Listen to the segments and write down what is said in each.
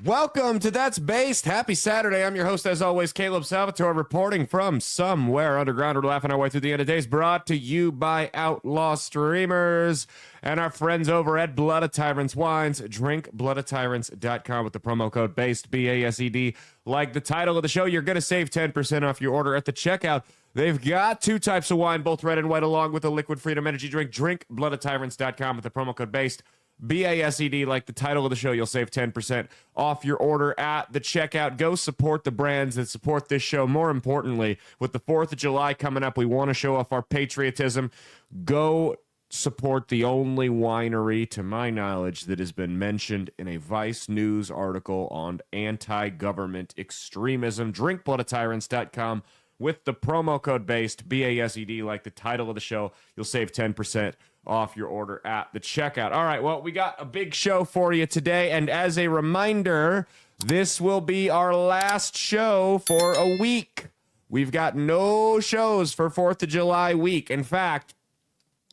Welcome to That's Based. Happy Saturday. I'm your host, as always, Caleb Salvatore, reporting from somewhere underground. We're laughing our way through the end of days, brought to you by Outlaw Streamers and our friends over at Blood of Tyrants Wines. Drink bloodoftyrants.com with the promo code BASED, B-A-S-E-D. Like the title of the show, you're going to save 10% off your order at the checkout. They've got two types of wine, both red and white, along with a liquid freedom energy drink. Drink bloodoftyrants.com with the promo code BASED. BASED, like the title of the show, you'll save 10% off your order at the checkout. Go support the brands that support this show. More importantly, with the 4th of July coming up, we want to show off our patriotism. Go support the only winery, to my knowledge, that has been mentioned in a Vice News article on anti-government extremism. DrinkBloodOfTyrants.com with the promo code BASED, B-A-S-E-D, like the title of the show. You'll save 10% off your order at the checkout. All right, well, we got a big show for you today, and as a reminder, this will be our last show for a week. We've got no shows for 4th of July week. In fact,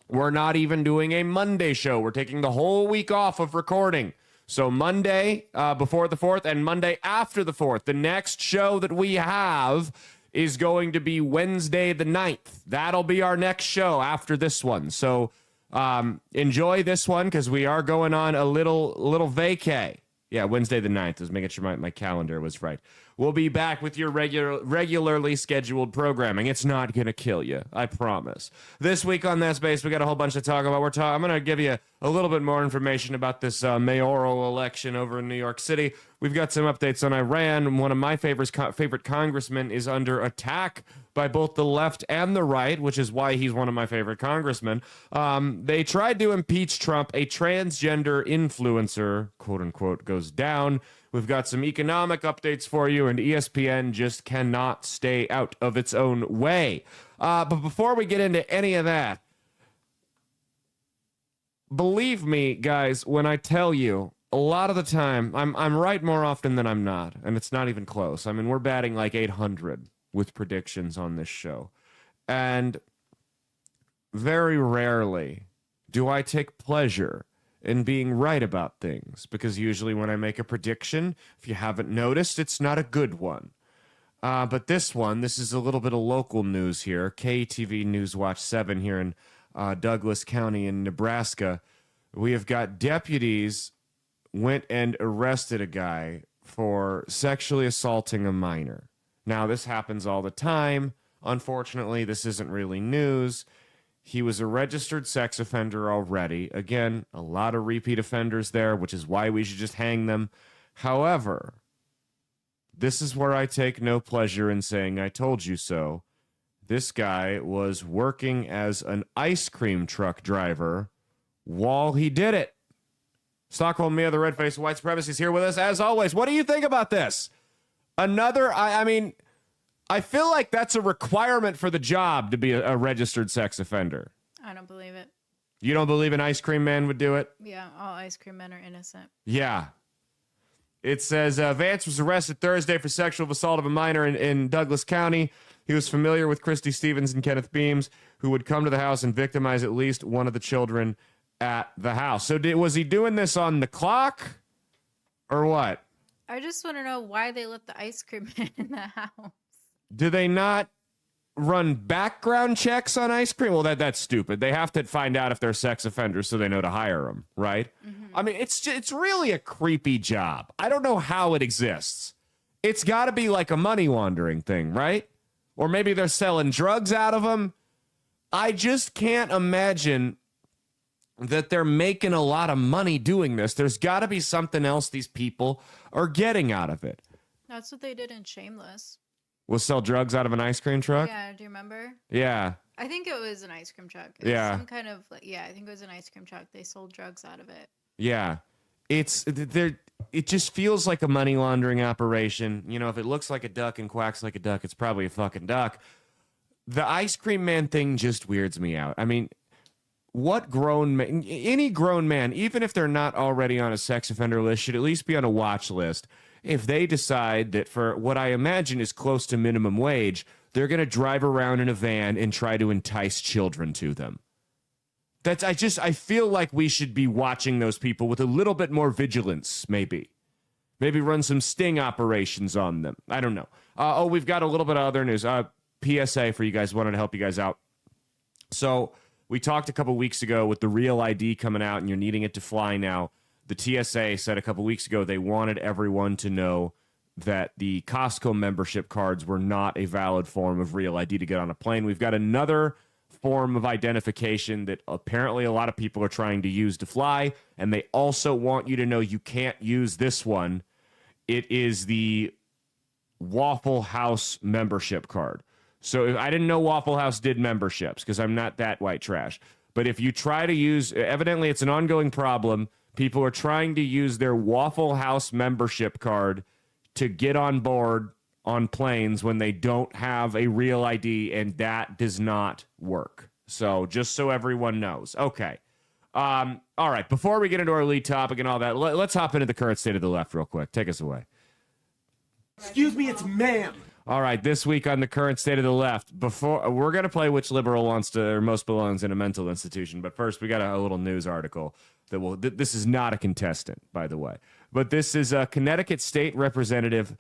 we're not even doing a Monday show. We're taking the whole week off of recording. So Monday before the 4th and Monday after the 4th. The next show that we have is going to be Wednesday the 9th. That'll be our next show after this one. So enjoy this one because we are going on a little vacay. Yeah, Wednesday the 9th. I was making sure my calendar was right. We'll be back with your regularly scheduled programming. It's not going to kill you, I promise. This week on That Space, we got a whole bunch to talk about. I'm going to give you a little bit more information about this mayoral election over in New York City. We've got some updates on Iran. One of my favorite congressmen is under attack by both the left and the right, which is why he's one of my favorite congressmen. They tried to impeach Trump. A transgender influencer, quote unquote, goes down. We've got some economic updates for you, and ESPN just cannot stay out of its own way. But before we get into any of that, believe me, guys, when I tell you, a lot of the time, I'm right more often than I'm not, and it's not even close. I mean, we're batting like 800 with predictions on this show. And very rarely do I take pleasure in being right about things, because usually when I make a prediction, if you haven't noticed, it's not a good one. But this is a little bit of local news here. KTV News Watch 7 here in Douglas County in Nebraska. We have got deputies went and arrested a guy for sexually assaulting a minor. Now, this happens all the time. Unfortunately, this isn't really news. He was a registered sex offender already. Again, a lot of repeat offenders there, which is why we should just hang them. However, this is where I take no pleasure in saying I told you so. This guy was working as an ice cream truck driver while he did it. Stockholm Mia, the red-faced white supremacist, is here with us. As always, what do you think about this? I mean, I feel like that's a requirement for the job to be a registered sex offender. I don't believe it. You don't believe an ice cream man would do it? Yeah, all ice cream men are innocent. Yeah. It says Vance was arrested Thursday for sexual assault of a minor in Douglas County. He was familiar with Christy Stevens and Kenneth Beams, who would come to the house and victimize at least one of the children at the house. So was he doing this on the clock or what? I just want to know why they let the ice cream man in the house. Do they not run background checks on ice cream? Well, that's stupid. They have to find out if they're sex offenders so they know to hire them, right? Mm-hmm. I mean, it's really a creepy job. I don't know how it exists. It's got to be like a money laundering thing, right? Or maybe they're selling drugs out of them. I just can't imagine that they're making a lot of money doing this. There's got to be something else these people are getting out of it. That's what they did in Shameless. Was sell drugs out of an ice cream truck? Yeah, do you remember? Yeah. I think it was an ice cream truck. It was some kind of, I think it was an ice cream truck. They sold drugs out of it. Yeah. It just feels like a money laundering operation. You know, if it looks like a duck and quacks like a duck, it's probably a fucking duck. The ice cream man thing just weirds me out. I mean, what grown man, any grown man, even if they're not already on a sex offender list, should at least be on a watch list. If they decide that for what I imagine is close to minimum wage, they're going to drive around in a van and try to entice children to them. I feel like we should be watching those people with a little bit more vigilance, maybe. Maybe run some sting operations on them. I don't know. We've got a little bit of other news. PSA for you guys. Wanted to help you guys out. So we talked a couple weeks ago with the Real ID coming out and you're needing it to fly now. The TSA said a couple weeks ago they wanted everyone to know that the Costco membership cards were not a valid form of Real ID to get on a plane. We've got another form of identification that apparently a lot of people are trying to use to fly, and they also want you to know you can't use this one. It is the Waffle House membership card. So I didn't know Waffle House did memberships because I'm not that white trash. But if you try to use, evidently it's an ongoing problem. People are trying to use their Waffle House membership card to get on board on planes when they don't have a Real ID, and that does not work. So just so everyone knows. Okay. All right. Before we get into our lead topic and all that, let's hop into the current state of the left real quick. Take us away. Excuse me, it's ma'am. All right, this week on the current state of the left, before we're going to play which liberal wants to or most belongs in a mental institution. But first, we got a little news article that will. This is not a contestant, by the way, but this is a Connecticut State Representative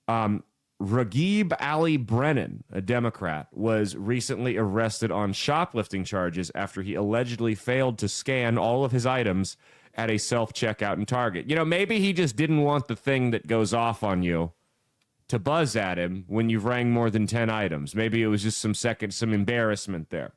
Raghib Ali Brennan, a Democrat, was recently arrested on shoplifting charges after he allegedly failed to scan all of his items at a self-checkout in Target. You know, maybe he just didn't want the thing that goes off on you to buzz at him when you've rang more than 10 items. Maybe it was just some embarrassment there.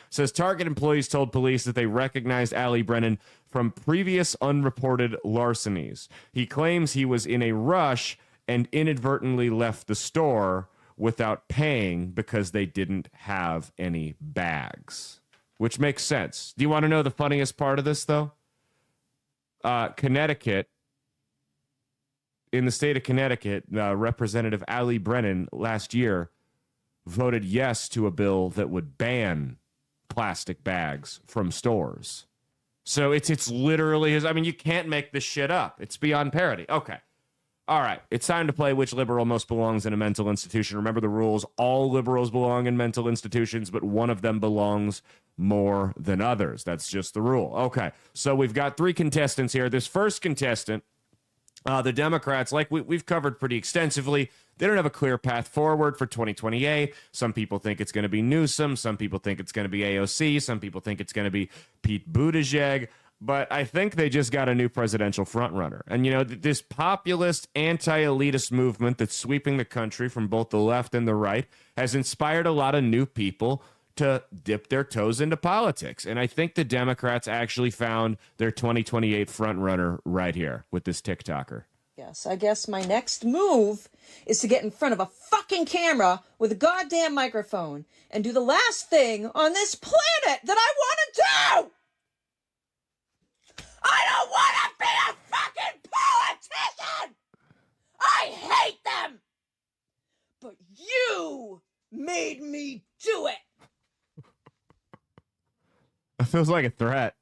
Says Target employees told police that they recognized Ali Brennan from previous unreported larcenies. He claims he was in a rush and inadvertently left the store without paying because they didn't have any bags, which makes sense. Do you want to know the funniest part of this, though? Connecticut, in the state of Connecticut, Representative Ali Brennan last year voted yes to a bill that would ban plastic bags from stores. So it's literally his. I mean, you can't make this shit up. It's beyond parody. Okay. All right. It's time to play which liberal most belongs in a mental institution. Remember the rules. All liberals belong in mental institutions, but one of them belongs more than others. That's just the rule. Okay. So we've got 3 contestants here. This first contestant, the Democrats, like we've covered pretty extensively, they don't have a clear path forward for 2028. Some people think it's going to be Newsom. Some people think it's going to be AOC. Some people think it's going to be Pete Buttigieg. But I think they just got a new presidential frontrunner. And, you know, this populist, anti-elitist movement that's sweeping the country from both the left and the right has inspired a lot of new people to dip their toes into politics. And I think the Democrats actually found their 2028 frontrunner right here with this TikToker. Yes, I guess my next move is to get in front of a fucking camera with a goddamn microphone and do the last thing on this planet that I want to do! I don't want to be a fucking politician! I hate them! But you made me do it! That feels like a threat.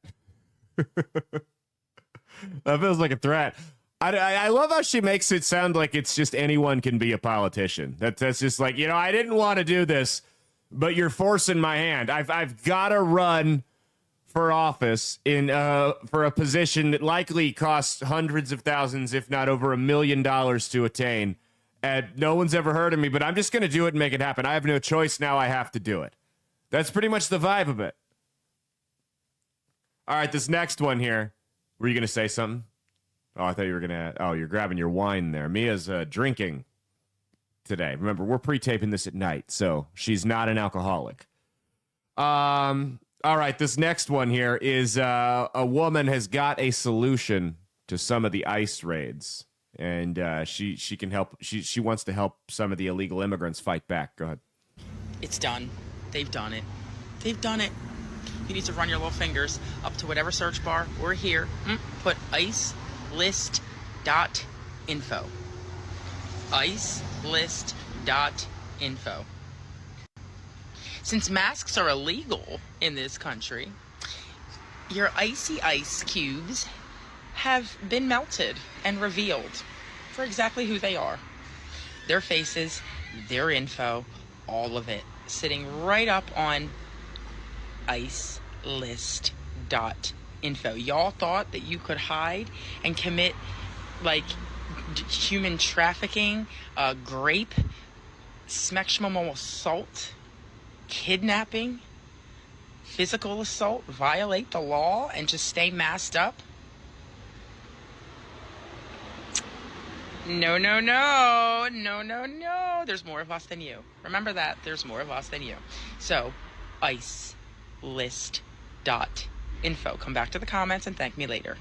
That feels like a threat. I love how she makes it sound like it's just anyone can be a politician. That's just like, you know, I didn't want to do this, but you're forcing my hand. I've got to run for office in for a position that likely costs hundreds of thousands, if not over $1 million to attain. And no one's ever heard of me, but I'm just going to do it and make it happen. I have no choice now. I have to do it. That's pretty much the vibe of it. All right, this next one here. Were you going to say something? Oh, I thought you were going to. Oh, you're grabbing your wine there. Mia's drinking today. Remember, we're pre-taping this at night, so she's not an alcoholic. All right, this next one here is a woman has got a solution to some of the ICE raids, and she can help. She wants to help some of the illegal immigrants fight back. Go ahead. It's done. They've done it. They've done it. You need to run your little fingers up to whatever search bar or here. Put icelist.info. Icelist.info. Since masks are illegal in this country, your icy ice cubes have been melted and revealed for exactly who they are. Their faces, their info, all of it sitting right up on icelist.info. Y'all thought that you could hide and commit like human trafficking, rape, sexual assault, kidnapping, physical assault, violate the law, and just stay masked up? No, no, no, no, no, no. There's more of us than you. Remember that. There's more of us than you. So, icelist.info. Come back to the comments and thank me later.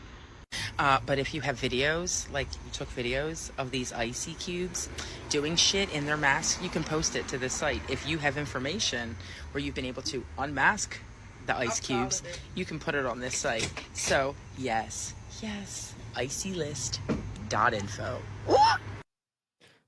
But if you have videos, like you took videos of these icy cubes doing shit in their mask, you can post it to this site. If you have information where you've been able to unmask the ice cubes, you can put it on this site. So, yes, icylist.info.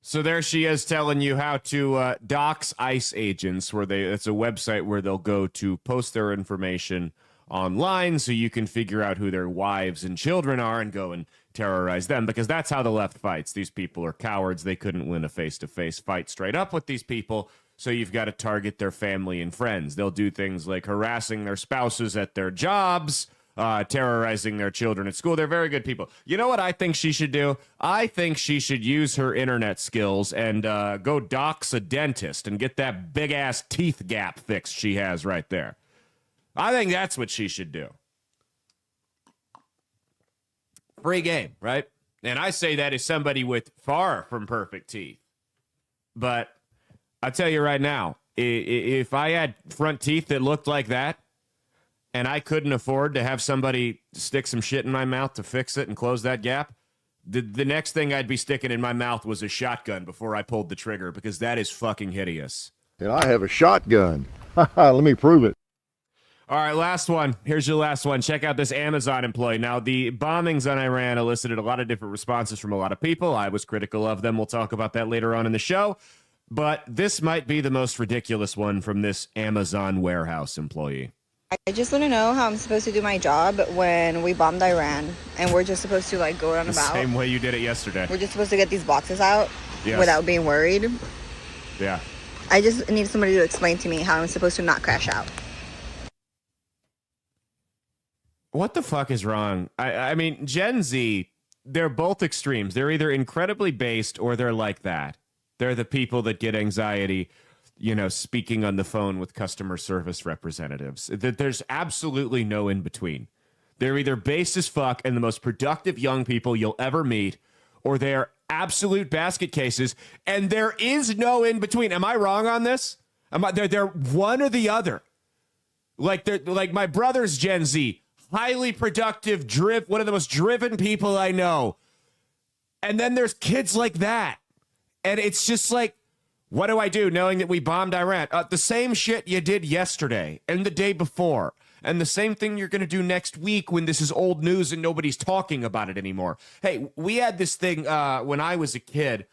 So there she is telling you how to dox ICE agents, it's a website where they'll go to post their information online so you can figure out who their wives and children are and go and terrorize them, because that's how the left fights. These people are cowards. They couldn't win a face-to-face fight straight up with these people, so you've got to target their family and friends. They'll do things like harassing their spouses at their jobs, terrorizing their children at school. They're very good people. You know what I think she should do? I think she should use her internet skills and go dox a dentist and get that big-ass teeth gap fixed she has right there. I think that's what she should do. Free game, right? And I say that as somebody with far from perfect teeth. But I'll tell you right now, if I had front teeth that looked like that, and I couldn't afford to have somebody stick some shit in my mouth to fix it and close that gap, the next thing I'd be sticking in my mouth was a shotgun before I pulled the trigger, because that is fucking hideous. And I have a shotgun. Let me prove it. All right, last one. Here's your last one. Check out this Amazon employee. Now, the bombings on Iran elicited a lot of different responses from a lot of people. I was critical of them. We'll talk about that later on in the show. But this might be the most ridiculous one from this Amazon warehouse employee. I just want to know how I'm supposed to do my job when we bombed Iran and we're just supposed to like go around about. Same way you did it yesterday. We're just supposed to get these boxes out without being worried. Yeah. I just need somebody to explain to me how I'm supposed to not crash out. What the fuck is wrong? I mean, Gen Z, they're both extremes. They're either incredibly based or they're like that. They're the people that get anxiety, you know, speaking on the phone with customer service representatives. There's absolutely no in between. They're either based as fuck and the most productive young people you'll ever meet, or they're absolute basket cases, and there is no in between. Am I wrong on this? They're one or the other. Like my brother's Gen Z. Highly productive, one of the most driven people I know. And then there's kids like that. And it's just like, what do I do knowing that we bombed Iran? The same shit you did yesterday and the day before. And the same thing you're going to do next week when this is old news and nobody's talking about it anymore. Hey, we had this thing when I was a kid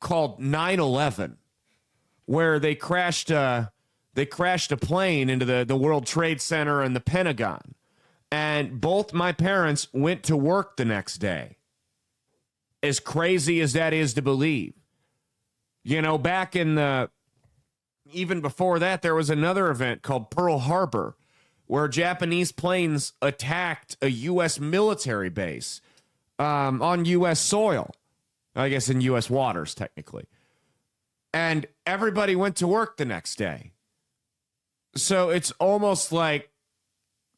called 9/11, where they crashed a plane into the World Trade Center and the Pentagon. And both my parents went to work the next day. As crazy as that is to believe. You know, back even before that, there was another event called Pearl Harbor, where Japanese planes attacked a U.S. military base on U.S. soil. I guess in U.S. waters, technically. And everybody went to work the next day. So it's almost like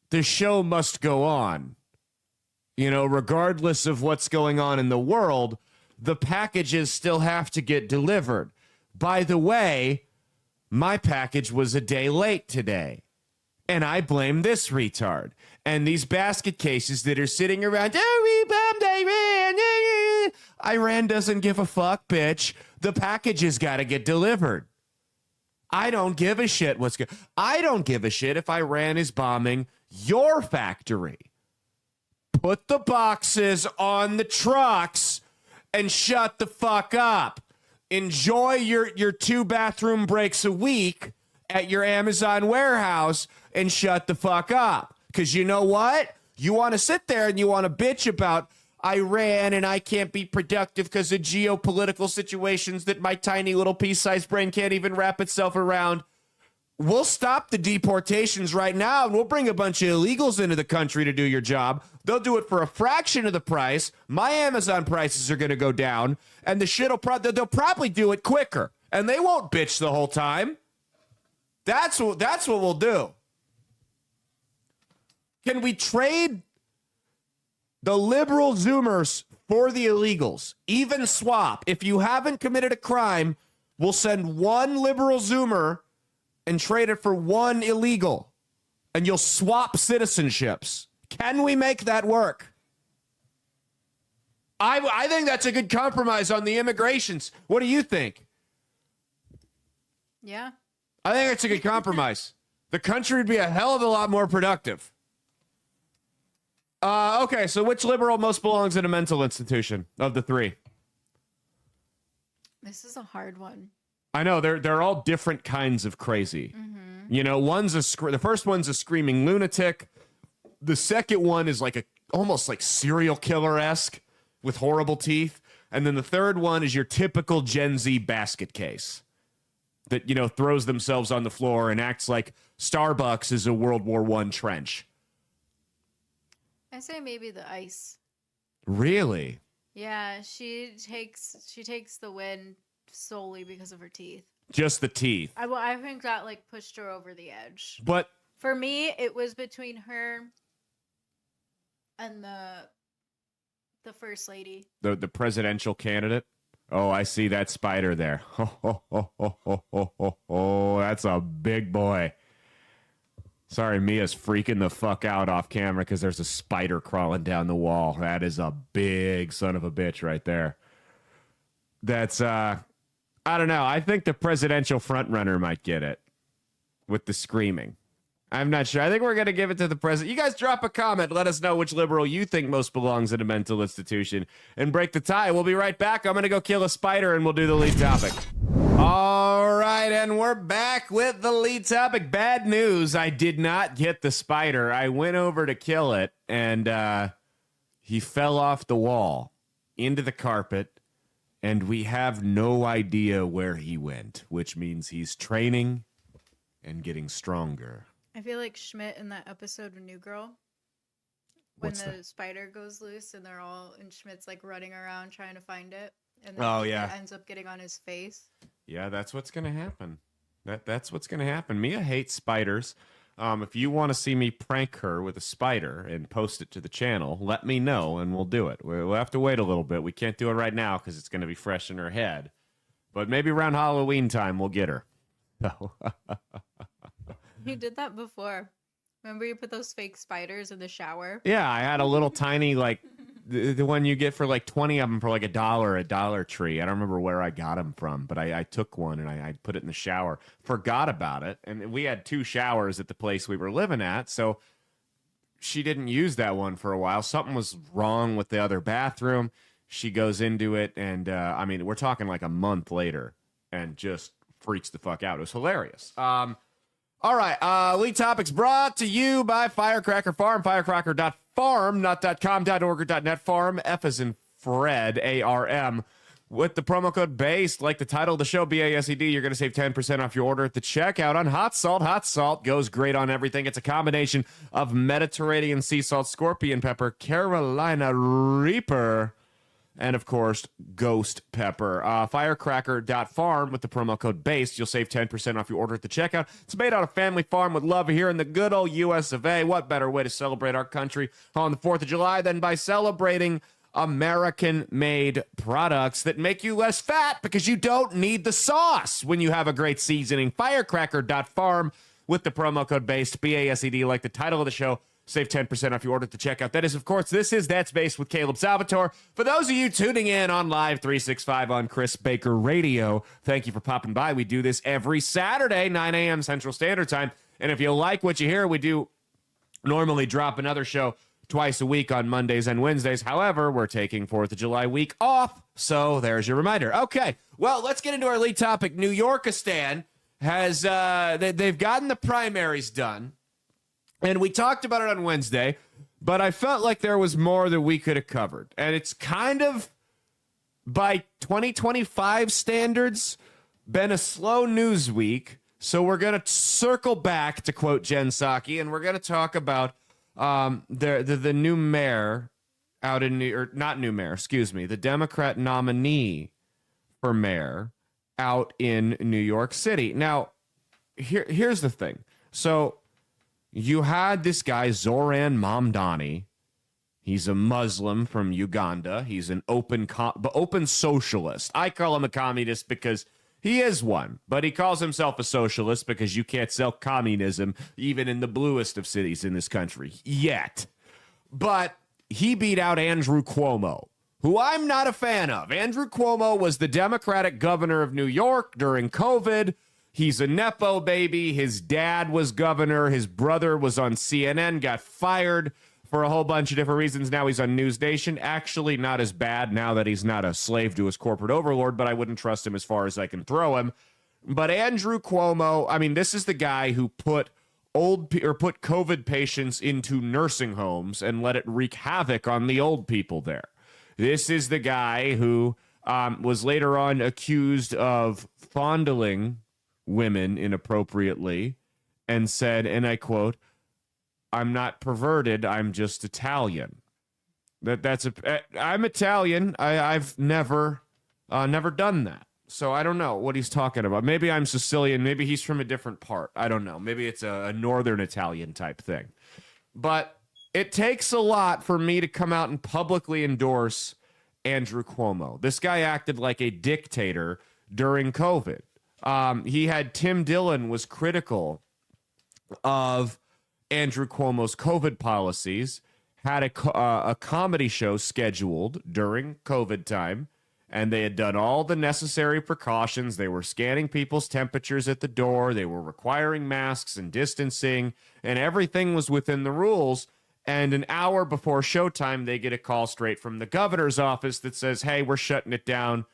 the show must go on. You know, regardless of what's going on in the world, the packages still have to get delivered. By the way, my package was a day late today. And I blame this retard. And these basket cases that are sitting around, oh, we bombed Iran. Iran doesn't give a fuck, bitch. The packages got to get delivered. I don't give a shit what's good. I don't give a shit if Iran is bombing your factory. Put the boxes on the trucks and shut the fuck up. Enjoy your 2 bathroom breaks a week at your Amazon warehouse and shut the fuck up. Because you know what? You want to sit there and you want to bitch about Iran and I can't be productive because of geopolitical situations that my tiny little pea-sized brain can't even wrap itself around. we'll stop the deportations right now and we'll bring a bunch of illegals into the country to do your job. They'll do it for a fraction of the price. My Amazon prices are going to go down, and the shit they'll probably do it quicker, and they won't bitch the whole time. That's what we'll do. Can we trade the liberal Zoomers for the illegals? Even swap. If you haven't committed a crime, we'll send one liberal Zoomer and trade it for one illegal, and you'll swap citizenships. Can we make that work? I think that's a good compromise on the immigrations. What do you think? Yeah. I think it's a good compromise. The country would be a hell of a lot more productive. Okay, so which liberal most belongs in a mental institution of the three? This is a hard one. I know they're all different kinds of crazy. Mm-hmm. You know, the first one's a screaming lunatic. The second one is like almost like serial killer-esque with horrible teeth. And then the third one is your typical Gen Z basket case that, you know, throws themselves on the floor and acts like Starbucks is a World War I trench. I say maybe the ice. Really? Yeah, she takes the win solely because of her teeth. Just the teeth. I think that like pushed her over the edge. But for me, it was between her and the first lady. The presidential candidate? Oh, I see that spider there. Oh, that's a big boy. Sorry, Mia's freaking the fuck out off camera because there's a spider crawling down the wall. That is a big son of a bitch right there. That's, I don't know. I think the presidential frontrunner might get it with the screaming. I'm not sure. I think we're going to give it to the president. You guys drop a comment. Let us know which liberal you think most belongs in a mental institution and break the tie. We'll be right back. I'm going to go kill a spider and we'll do the lead topic. All right, and we're back with the lead topic. Bad news. I did not get the spider. I went over to kill it, and he fell off the wall into the carpet, and we have no idea where he went, which means he's training and getting stronger. I feel like Schmidt in that episode of New Girl. When the spider goes loose and Schmidt's like running around trying to find it. And then it ends up getting on his face. Yeah, that's what's going to happen. That's what's going to happen. Mia hates spiders. If you want to see me prank her with a spider and post it to the channel, let me know and we'll do it. We'll have to wait a little bit. We can't do it right now because it's going to be fresh in her head. But maybe around Halloween time, we'll get her. You did that before. Remember you put those fake spiders in the shower? Yeah, I had a little tiny, like, the one you get for like 20 of them for like $1 at Dollar Tree. I don't remember where I got them from, but I took one and I put it in the shower. Forgot about it. And we had 2 showers at the place we were living at, so she didn't use that one for a while. Something was wrong with the other bathroom. She goes into it, and, I mean, we're talking like a month later, and just freaks the fuck out. It was hilarious. All right, lead topics brought to you by Firecracker Farm, firecracker.farm, not .com, .org, or .net farm, F as in Fred, A-R-M. With the promo code BASED, like the title of the show, B-A-S-E-D, you're going to save 10% off your order at the checkout on hot salt. Hot salt goes great on everything. It's a combination of Mediterranean sea salt, scorpion pepper, Carolina Reaper, and, of course, ghost pepper. Firecracker.farm with the promo code BASED. You'll save 10% off your order at the checkout. It's made on a family farm with love here in the good old U.S. of A. What better way to celebrate our country on the 4th of July than by celebrating American-made products that make you less fat because you don't need the sauce when you have a great seasoning. Firecracker.farm with the promo code BASED, B-A-S-E-D, like the title of the show. Save 10% off your order at the checkout. That is, of course, That's Based with Caleb Salvatore. For those of you tuning in on Live 365 on Chris Baker Radio, thank you for popping by. We do this every Saturday, 9 a.m. Central Standard Time. And if you like what you hear, we do normally drop another show twice a week on Mondays and Wednesdays. However, we're taking 4th of July week off, so there's your reminder. Okay, well, let's get into our lead topic. New Yorkistan has, they've gotten the primaries done. And we talked about it on Wednesday, but I felt like there was more that we could have covered. And it's kind of, by 2025 standards, been a slow news week. So we're going to circle back, to quote Jen Psaki, and we're going to talk about the new mayor out in the Democrat nominee for mayor out in New York City. Now, here's the thing. So you had this guy, Zoran Mamdani. He's a Muslim from Uganda. He's an open socialist. I call him a communist because he is one, but he calls himself a socialist because you can't sell communism even in the bluest of cities in this country yet. But he beat out Andrew Cuomo, who I'm not a fan of. Andrew Cuomo was the Democratic governor of New York during COVID. He's a Nepo baby. His dad was governor. His brother was on CNN, got fired for a whole bunch of different reasons. Now he's on News Nation. Actually, not as bad now that he's not a slave to his corporate overlord, but I wouldn't trust him as far as I can throw him. But Andrew Cuomo, I mean, this is the guy who put COVID patients into nursing homes and let it wreak havoc on the old people there. This is the guy who was later on accused of fondling women inappropriately and said, and I quote, "I'm not perverted, I'm just Italian." I'm Italian. I've never done that. So I don't know what he's talking about. Maybe I'm Sicilian. Maybe he's from a different part. I don't know. Maybe it's a northern Italian type thing. But it takes a lot for me to come out and publicly endorse Andrew Cuomo. This guy acted like a dictator during COVID. He had Tim Dillon was critical of Andrew Cuomo's COVID policies, had a comedy show scheduled during COVID time, and they had done all the necessary precautions. They were scanning people's temperatures at the door. They were requiring masks and distancing, and everything was within the rules. And an hour before showtime, they get a call straight from the governor's office that says, "Hey, we're shutting it down.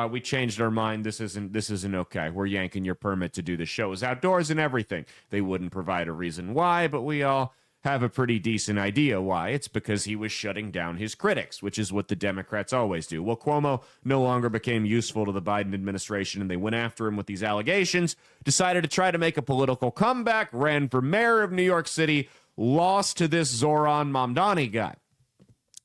We changed our mind. This isn't okay. We're yanking your permit to do the shows outdoors and everything." They wouldn't provide a reason why, but we all have a pretty decent idea why. It's because he was shutting down his critics, which is what the Democrats always do. Well, Cuomo no longer became useful to the Biden administration, and they went after him with these allegations, decided to try to make a political comeback, ran for mayor of New York City, lost to this Zoran Mamdani guy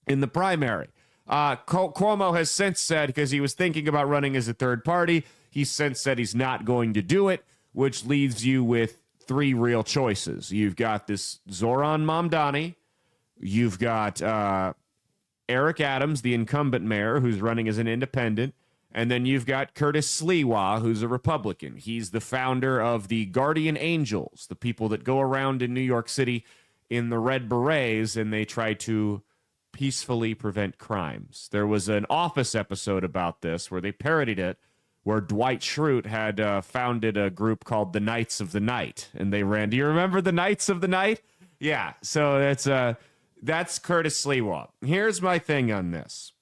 in the primary. Cuomo has since said, because he was thinking about running as a third party, he's since said he's not going to do it, which leaves you with three real choices. You've got this Zoran Mamdani. You've got Eric Adams, the incumbent mayor, who's running as an independent. And then you've got Curtis Sliwa, who's a Republican. He's the founder of the Guardian Angels, the people that go around in New York City in the red berets, and they try to peacefully prevent crimes. There was an Office episode about this where they parodied it, where Dwight Schrute had founded a group called the Knights of the Night, and they ran. Do you remember the Knights of the Night? Yeah, so that's Curtis Sliwa. Here's my thing on this.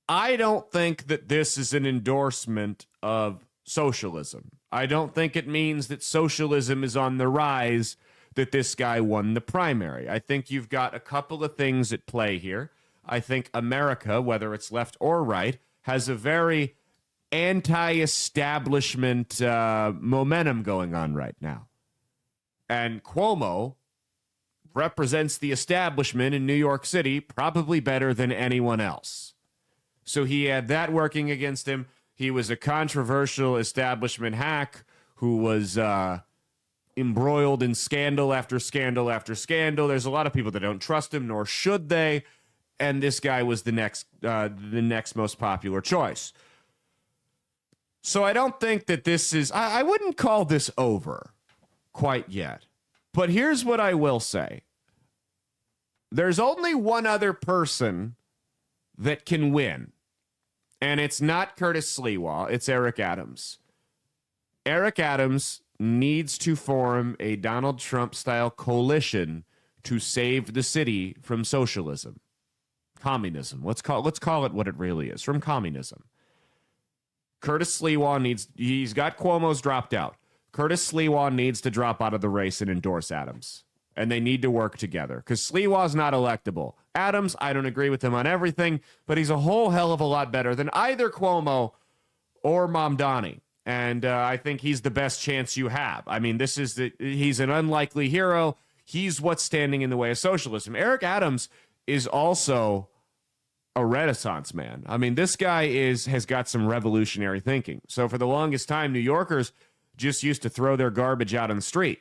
I don't think that this is an endorsement of socialism. I don't think it means that socialism is on the rise, that this guy won the primary. I think you've got a couple of things at play here. I think America, whether it's left or right, has a very anti-establishment momentum going on right now. And Cuomo represents the establishment in New York City probably better than anyone else. So he had that working against him. He was a controversial establishment hack who was embroiled in scandal after scandal after scandal. There's a lot of people that don't trust him, nor should they. And this guy was the next most popular choice. So I don't think that this is, I wouldn't call this over quite yet. But here's what I will say. There's only one other person that can win. And it's not Curtis Sliwa, it's Eric Adams. Eric Adams needs to form a Donald Trump-style coalition to save the city from socialism. Communism. Let's call it what it really is, from communism. Curtis Sliwa he's got Cuomo's dropped out. Curtis Sliwa needs to drop out of the race and endorse Adams. And they need to work together because Sliwa's not electable. Adams, I don't agree with him on everything, but he's a whole hell of a lot better than either Cuomo or Mamdani. And I think he's the best chance you have. I mean, he's an unlikely hero. He's what's standing in the way of socialism. Eric Adams is also a Renaissance man. I mean, this guy has got some revolutionary thinking. So for the longest time, New Yorkers just used to throw their garbage out on the street,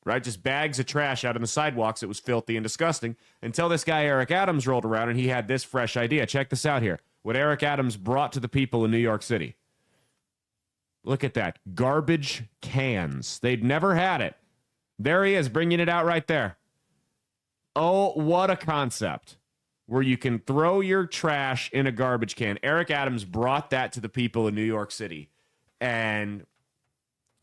right? Just bags of trash out on the sidewalks. It was filthy and disgusting until this guy Eric Adams rolled around and he had this fresh idea. Check this out here. What Eric Adams brought to the people in New York City. Look at that. Garbage cans. They'd never had it. There he is, bringing it out right there. Oh, what a concept. Where you can throw your trash in a garbage can. Eric Adams brought that to the people in New York City. And,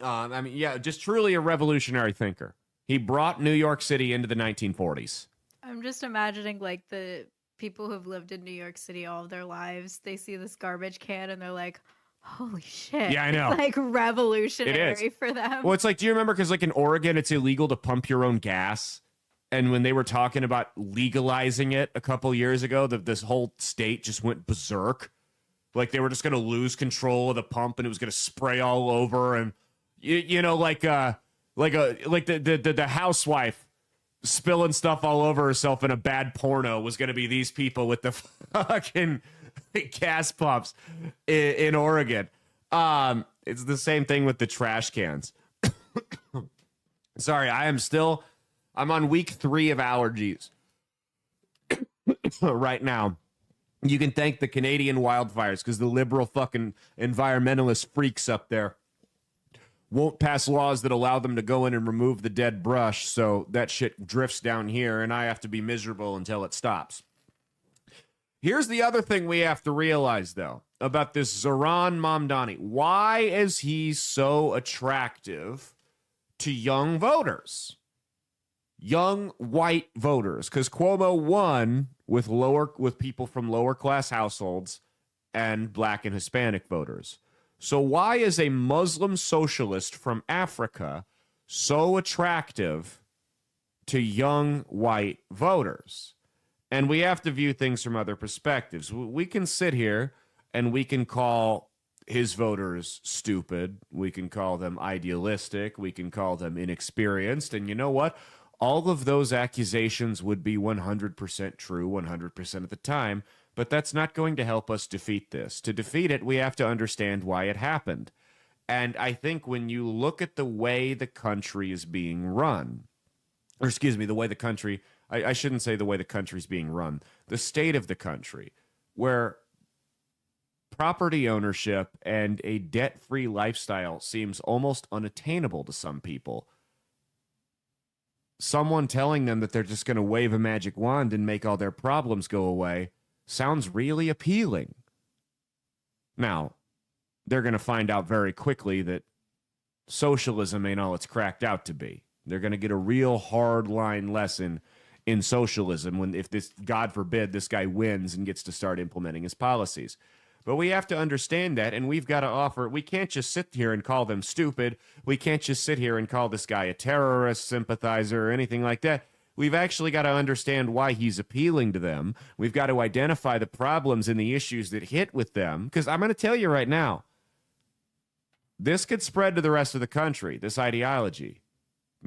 I mean, yeah, just truly a revolutionary thinker. He brought New York City into the 1940s. I'm just imagining, like, the people who've lived in New York City all of their lives. They see this garbage can and they're like, holy shit. Yeah, I know. It's like revolutionary for them. Well, it's like, do you remember, because like in Oregon, it's illegal to pump your own gas. And when they were talking about legalizing it a couple years ago, this whole state just went berserk. Like they were just going to lose control of the pump and it was going to spray all over. And, like the housewife spilling stuff all over herself in a bad porno was going to be these people with the fucking gas pumps in Oregon. It's the same thing with the trash cans. Sorry, I'm on week 3 of allergies right now. You can thank the Canadian wildfires because the liberal fucking environmentalist freaks up there won't pass laws that allow them to go in and remove the dead brush, so that shit drifts down here and I have to be miserable until it stops. Here's the other thing we have to realize, though, about this Zohran Mamdani. Why is he so attractive to young voters? Young white voters. Because Cuomo won with people from lower class households and black and Hispanic voters. So why is a Muslim socialist from Africa so attractive to young white voters? And we have to view things from other perspectives. We can sit here and we can call his voters stupid. We can call them idealistic. We can call them inexperienced. And you know what? All of those accusations would be 100% true 100% of the time. But that's not going to help us defeat this. To defeat it, we have to understand why it happened. And I think when you look at the way the country is being run, or excuse me, the way the country, I shouldn't say the way the country's being run, the state of the country, where property ownership and a debt-free lifestyle seems almost unattainable to some people. Someone telling them that they're just going to wave a magic wand and make all their problems go away sounds really appealing. Now, they're going to find out very quickly that socialism ain't all it's cracked out to be. They're going to get a real hard-line lesson in socialism if this, God forbid, this guy wins and gets to start implementing his policies. But we have to understand that, and we've got to offer, we can't just sit here and call them stupid. We can't just sit here and call this guy a terrorist, sympathizer, or anything like that. We've actually got to understand why he's appealing to them. We've got to identify the problems and the issues that hit with them. Because I'm going to tell you right now, this could spread to the rest of the country, this ideology.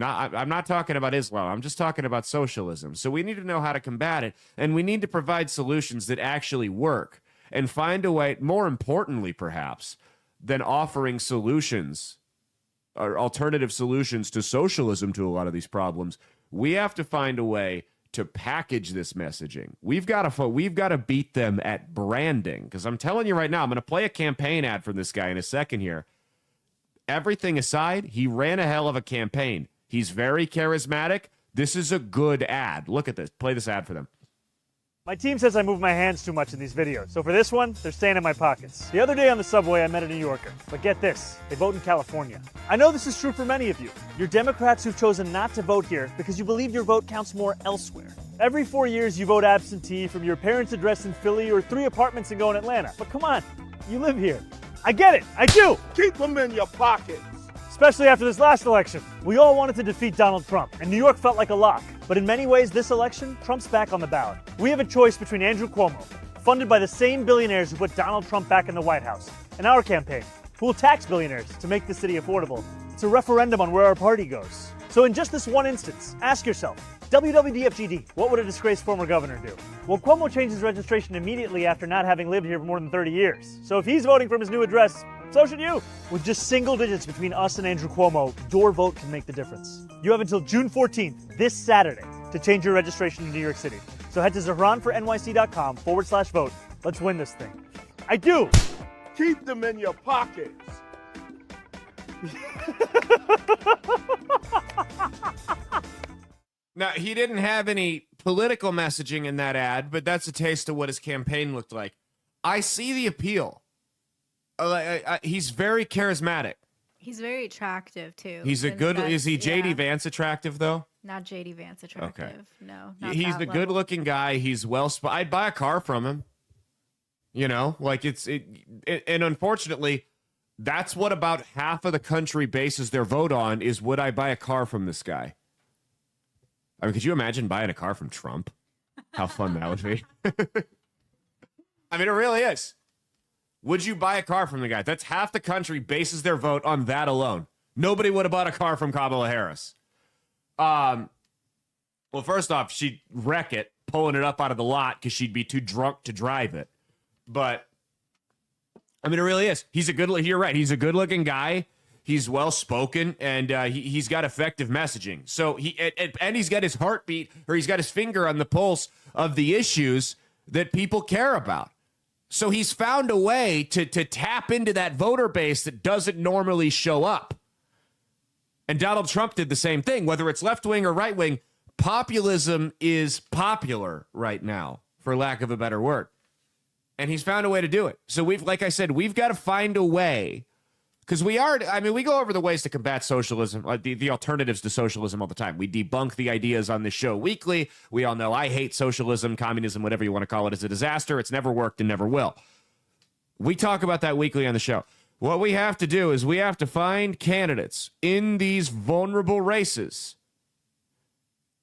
I'm not talking about Islam. I'm just talking about socialism. So we need to know how to combat it. And we need to provide solutions that actually work. And find a way, more importantly perhaps, than offering solutions or alternative solutions to socialism to a lot of these problems, we have to find a way to package this messaging. We've got to beat them at branding. Because I'm telling you right now, I'm going to play a campaign ad from this guy in a second here. Everything aside, he ran a hell of a campaign. He's very charismatic. This is a good ad. Look at this. Play this ad for them. My team says I move my hands too much in these videos, so for this one, they're staying in my pockets. The other day on the subway, I met a New Yorker. But get this, they vote in California. I know this is true for many of you. You're Democrats who've chosen not to vote here because you believe your vote counts more elsewhere. Every 4 years, you vote absentee from your parents' address in Philly or 3 apartments and go in Atlanta. But come on, you live here. I get it, I do! Keep them in your pockets. Especially after this last election. We all wanted to defeat Donald Trump, and New York felt like a lock. But in many ways, this election, Trump's back on the ballot. We have a choice between Andrew Cuomo, funded by the same billionaires who put Donald Trump back in the White House, and our campaign, who will tax billionaires to make the city affordable. It's a referendum on where our party goes. So in just this one instance, ask yourself, WWDFGD, what would a disgraced former governor do? Well, Cuomo changed his registration immediately after not having lived here for more than 30 years. So if he's voting from his new address, so should you. With just single digits between us and Andrew Cuomo, your vote can make the difference. You have until June 14th, this Saturday, to change your registration in New York City. So head to ZahranforNYC.com/vote. Let's win this thing. I do! Keep them in your pockets. Now, he didn't have any political messaging in that ad, but that's a taste of what his campaign looked like. I see the appeal. He's very charismatic. He's very attractive, too. He's a good... Is he J.D. Vance attractive, though? Not J.D. Vance attractive. Okay. No, not he's the good-looking guy. He's I'd buy a car from him. You know, like and unfortunately, that's what about half of the country bases their vote on is, would I buy a car from this guy? I mean, could you imagine buying a car from Trump? How fun that would be. I mean, it really is. Would you buy a car from the guy? That's half the country bases their vote on that alone. Nobody would have bought a car from Kamala Harris. Well, first off, she'd wreck it, pulling it up out of the lot because she'd be too drunk to drive it. But, I mean, it really is. You're right. He's a good-looking guy. He's well-spoken, and he's got effective messaging. So and he's got his heartbeat, or he's got his finger on the pulse of the issues that people care about. So he's found a way to tap into that voter base that doesn't normally show up. And Donald Trump did the same thing. Whether it's left-wing or right-wing, populism is popular right now, for lack of a better word. And he's found a way to do it. So like I said, we've got to find a way, because we go over the ways to combat socialism, the alternatives to socialism all the time. We debunk the ideas on this show weekly. We all know I hate socialism, communism, whatever you want to call it, is a disaster. It's never worked and never will. We talk about that weekly on the show. What we have to do is we have to find candidates in these vulnerable races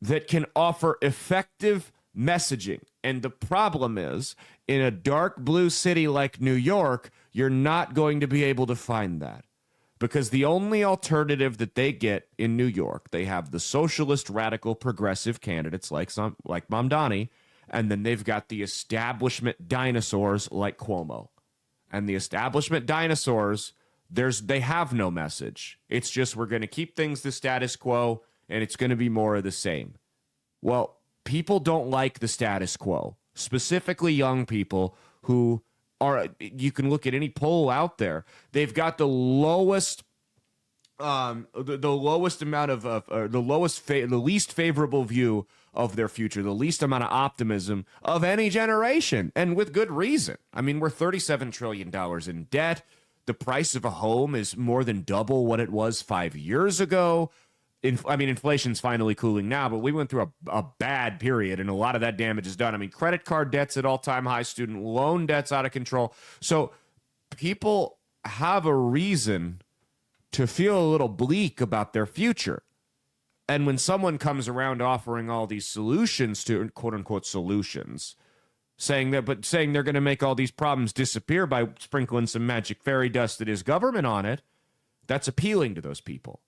that can offer effective messaging. And the problem is, in a dark blue city like New York, you're not going to be able to find that. Because the only alternative that they get in New York, they have the socialist, radical, progressive candidates like Mamdani, and then they've got the establishment dinosaurs like Cuomo. And the establishment dinosaurs, they have no message. It's just, we're going to keep things the status quo, and it's going to be more of the same. Well, people don't like the status quo, specifically young people who are, you can look at any poll out there, they've got the lowest, the least favorable view of their future, the least amount of optimism of any generation, and with good reason. I mean, we're $37 trillion in debt. The price of a home is more than double what it was 5 years ago. Inflation's finally cooling now, but we went through a bad period, and a lot of that damage is done. I mean, credit card debt's at all-time high, student loan debt's out of control. So people have a reason to feel a little bleak about their future. And when someone comes around offering all these solutions to, quote-unquote, solutions, saying they're going to make all these problems disappear by sprinkling some magic fairy dust that is government on it, that's appealing to those people.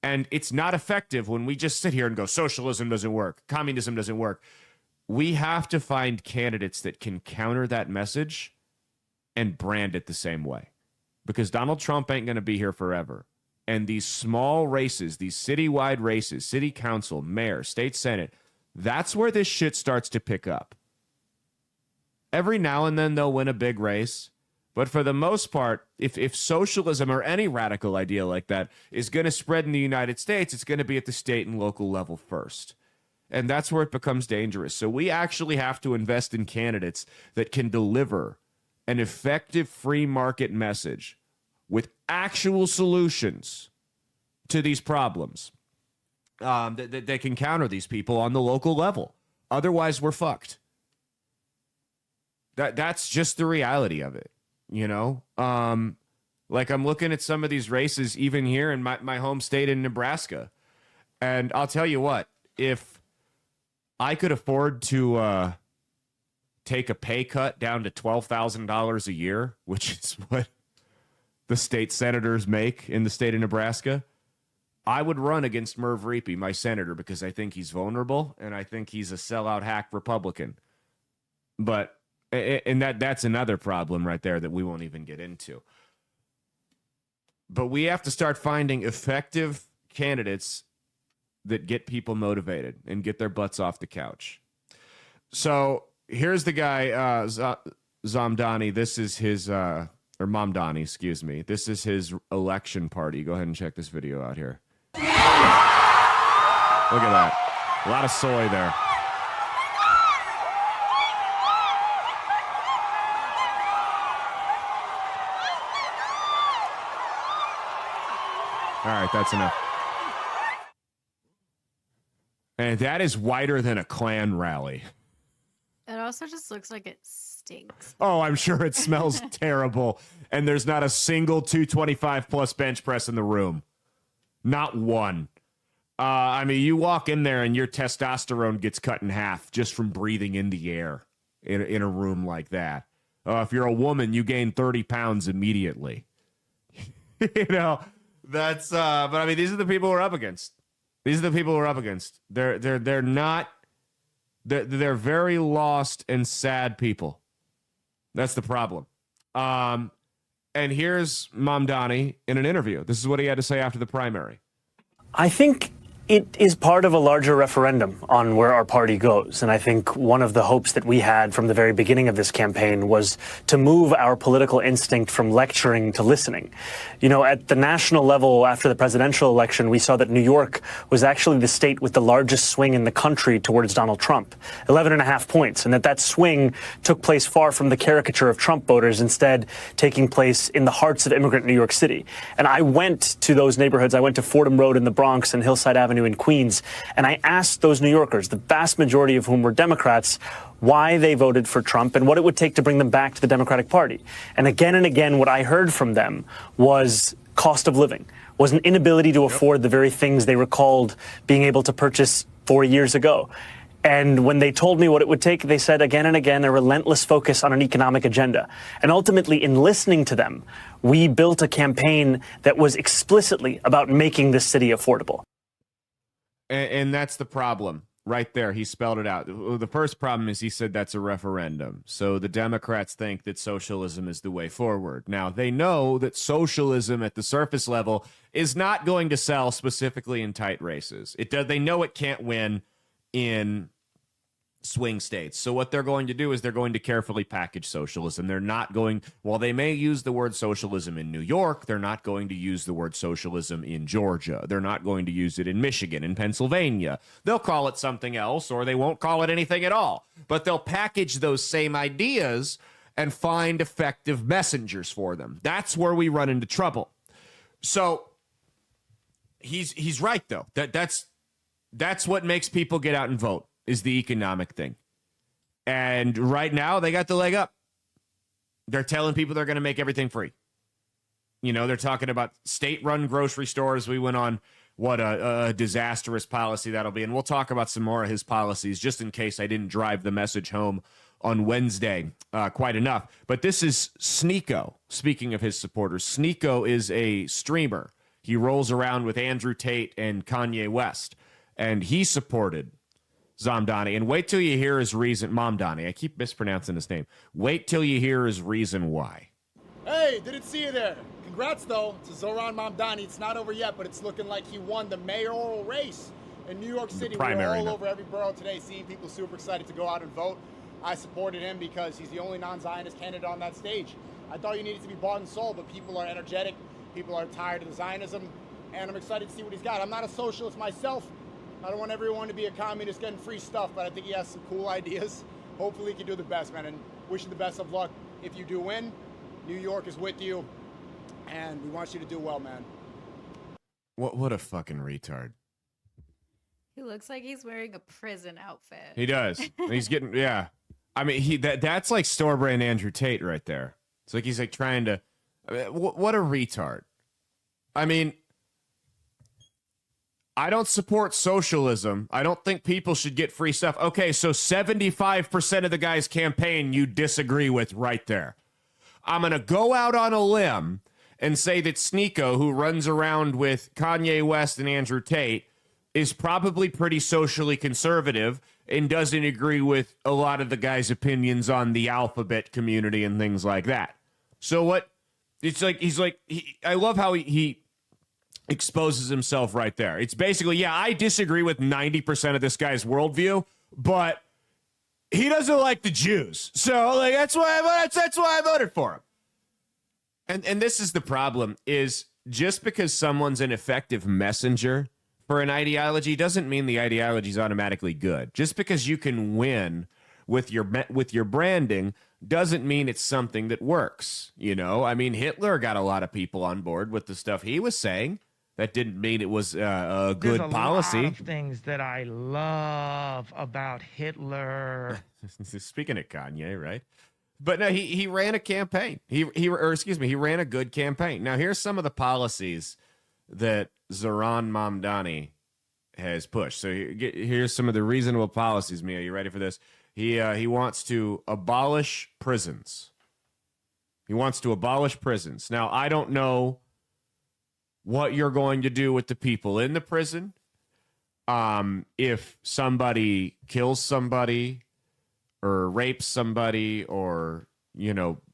And it's not effective when we just sit here and go, socialism doesn't work, communism doesn't work. We have to find candidates that can counter that message and brand it the same way. Because Donald Trump ain't going to be here forever. And these small races, these citywide races, city council, mayor, state senate, that's where this shit starts to pick up. Every now and then they'll win a big race. But for the most part, if socialism or any radical idea like that is going to spread in the United States, it's going to be at the state and local level first. And that's where it becomes dangerous. So we actually have to invest in candidates that can deliver an effective free market message with actual solutions to these problems that can counter these people on the local level. Otherwise, we're fucked. That's just the reality of it. You know, like I'm looking at some of these races, even here in my home state in Nebraska. And I'll tell you what, if I could afford to take a pay cut down to $12,000 a year, which is what the state senators make in the state of Nebraska, I would run against Merv Reapy, my senator, because I think he's vulnerable and I think he's a sellout hack Republican. But and that's another problem right there that we won't even get into. But we have to start finding effective candidates that get people motivated and get their butts off the couch. So here's the guy, Zamdani. This is his, or Mamdani, excuse me. This is his election party. Go ahead and check this video out here. Look at that. A lot of soy there. All right, that's enough. And that is whiter than a Klan rally. It also just looks like it stinks. Oh, I'm sure it smells terrible. And there's not a single 225 plus bench press in the room. Not one. I mean, you walk in there and your testosterone gets cut in half just from breathing in the air in a room like that. If you're a woman, you gain 30 pounds immediately. You know, that's, but I mean, these are the people we're up against. These are the people we're up against. They're very lost and sad people. That's the problem. And here's Mamdani in an interview. This is what he had to say after the primary. I think it is part of a larger referendum on where our party goes. And I think one of the hopes that we had from the very beginning of this campaign was to move our political instinct from lecturing to listening. You know, at the national level, after the presidential election, we saw that New York was actually the state with the largest swing in the country towards Donald Trump, 11.5 points, and that swing took place far from the caricature of Trump voters, instead taking place in the hearts of immigrant New York City. And I went to those neighborhoods. I went to Fordham Road in the Bronx and Hillside Avenue in Queens, and I asked those New Yorkers, the vast majority of whom were Democrats, why they voted for Trump and what it would take to bring them back to the Democratic Party. And again, what I heard from them was cost of living, was an inability to afford the very things they recalled being able to purchase 4 years ago. And when they told me what it would take, they said again and again, a relentless focus on an economic agenda. And ultimately, in listening to them, we built a campaign that was explicitly about making this city affordable. And that's the problem right there. He spelled it out. The first problem is he said that's a referendum. So the Democrats think that socialism is the way forward. Now, they know that socialism at the surface level is not going to sell specifically in tight races. They know it can't win in swing states. So what they're going to do is they're going to carefully package socialism. They're not going, while they may use the word socialism in New York, they're not going to use the word socialism in Georgia. They're not going to use it in Michigan, in Pennsylvania. They'll call it something else, or they won't call it anything at all. But they'll package those same ideas and find effective messengers for them. That's where we run into trouble. So he's right, though. That's what makes people get out and vote, is the economic thing. And right now, they got the leg up. They're telling people they're going to make everything free. You know, they're talking about state-run grocery stores. We went on what a disastrous policy that'll be. And we'll talk about some more of his policies, just in case I didn't drive the message home on Wednesday quite enough. But this is Sneeko, speaking of his supporters. Sneeko is a streamer. He rolls around with Andrew Tate and Kanye West. And he supported Zamdani. And wait till you hear his reason. Mamdani. I keep mispronouncing his name. Wait till you hear his reason why. Hey, didn't see you there. Congrats, though, to Zoran Mamdani. It's not over yet, but it's looking like he won the mayoral race in New York City. We're all over every borough today, seeing people super excited to go out and vote. I supported him because he's the only non-Zionist candidate on that stage. I thought you needed to be bought and sold, but people are energetic. People are tired of the Zionism, and I'm excited to see what he's got. I'm not a socialist myself. I don't want everyone to be a communist getting free stuff, but I think he has some cool ideas. Hopefully he can do the best, man, and wish you the best of luck. If you do win, New York is with you, and we want you to do well, man. What a fucking retard. He looks like he's wearing a prison outfit. He does. He's getting, yeah. I mean, that's like store-brand Andrew Tate right there. It's like he's like trying to, what a retard. I mean, I don't support socialism. I don't think people should get free stuff. Okay, so 75% of the guy's campaign you disagree with right there. I'm going to go out on a limb and say that Sneeko, who runs around with Kanye West and Andrew Tate, is probably pretty socially conservative and doesn't agree with a lot of the guy's opinions on the alphabet community and things like that. So what it's like, I love how he exposes himself right there. It's basically, yeah, I disagree with 90% of this guy's worldview, but he doesn't like the Jews. So like, that's why I voted for him. And this is the problem, is just because someone's an effective messenger for an ideology doesn't mean the ideology is automatically good. Just because you can win with your branding doesn't mean it's something that works. You know, I mean, Hitler got a lot of people on board with the stuff he was saying. That didn't mean it was a good policy. There's a lot of things that I love about Hitler. Speaking of Kanye, right? But no, he ran a campaign. He ran a good campaign. Now here's some of the policies that Zoran Mamdani has pushed. So here's some of the reasonable policies, Mia. You ready for this? He wants to abolish prisons. He wants to abolish prisons. Now, I don't know what you're going to do with the people in the prison. If somebody kills somebody or rapes somebody or,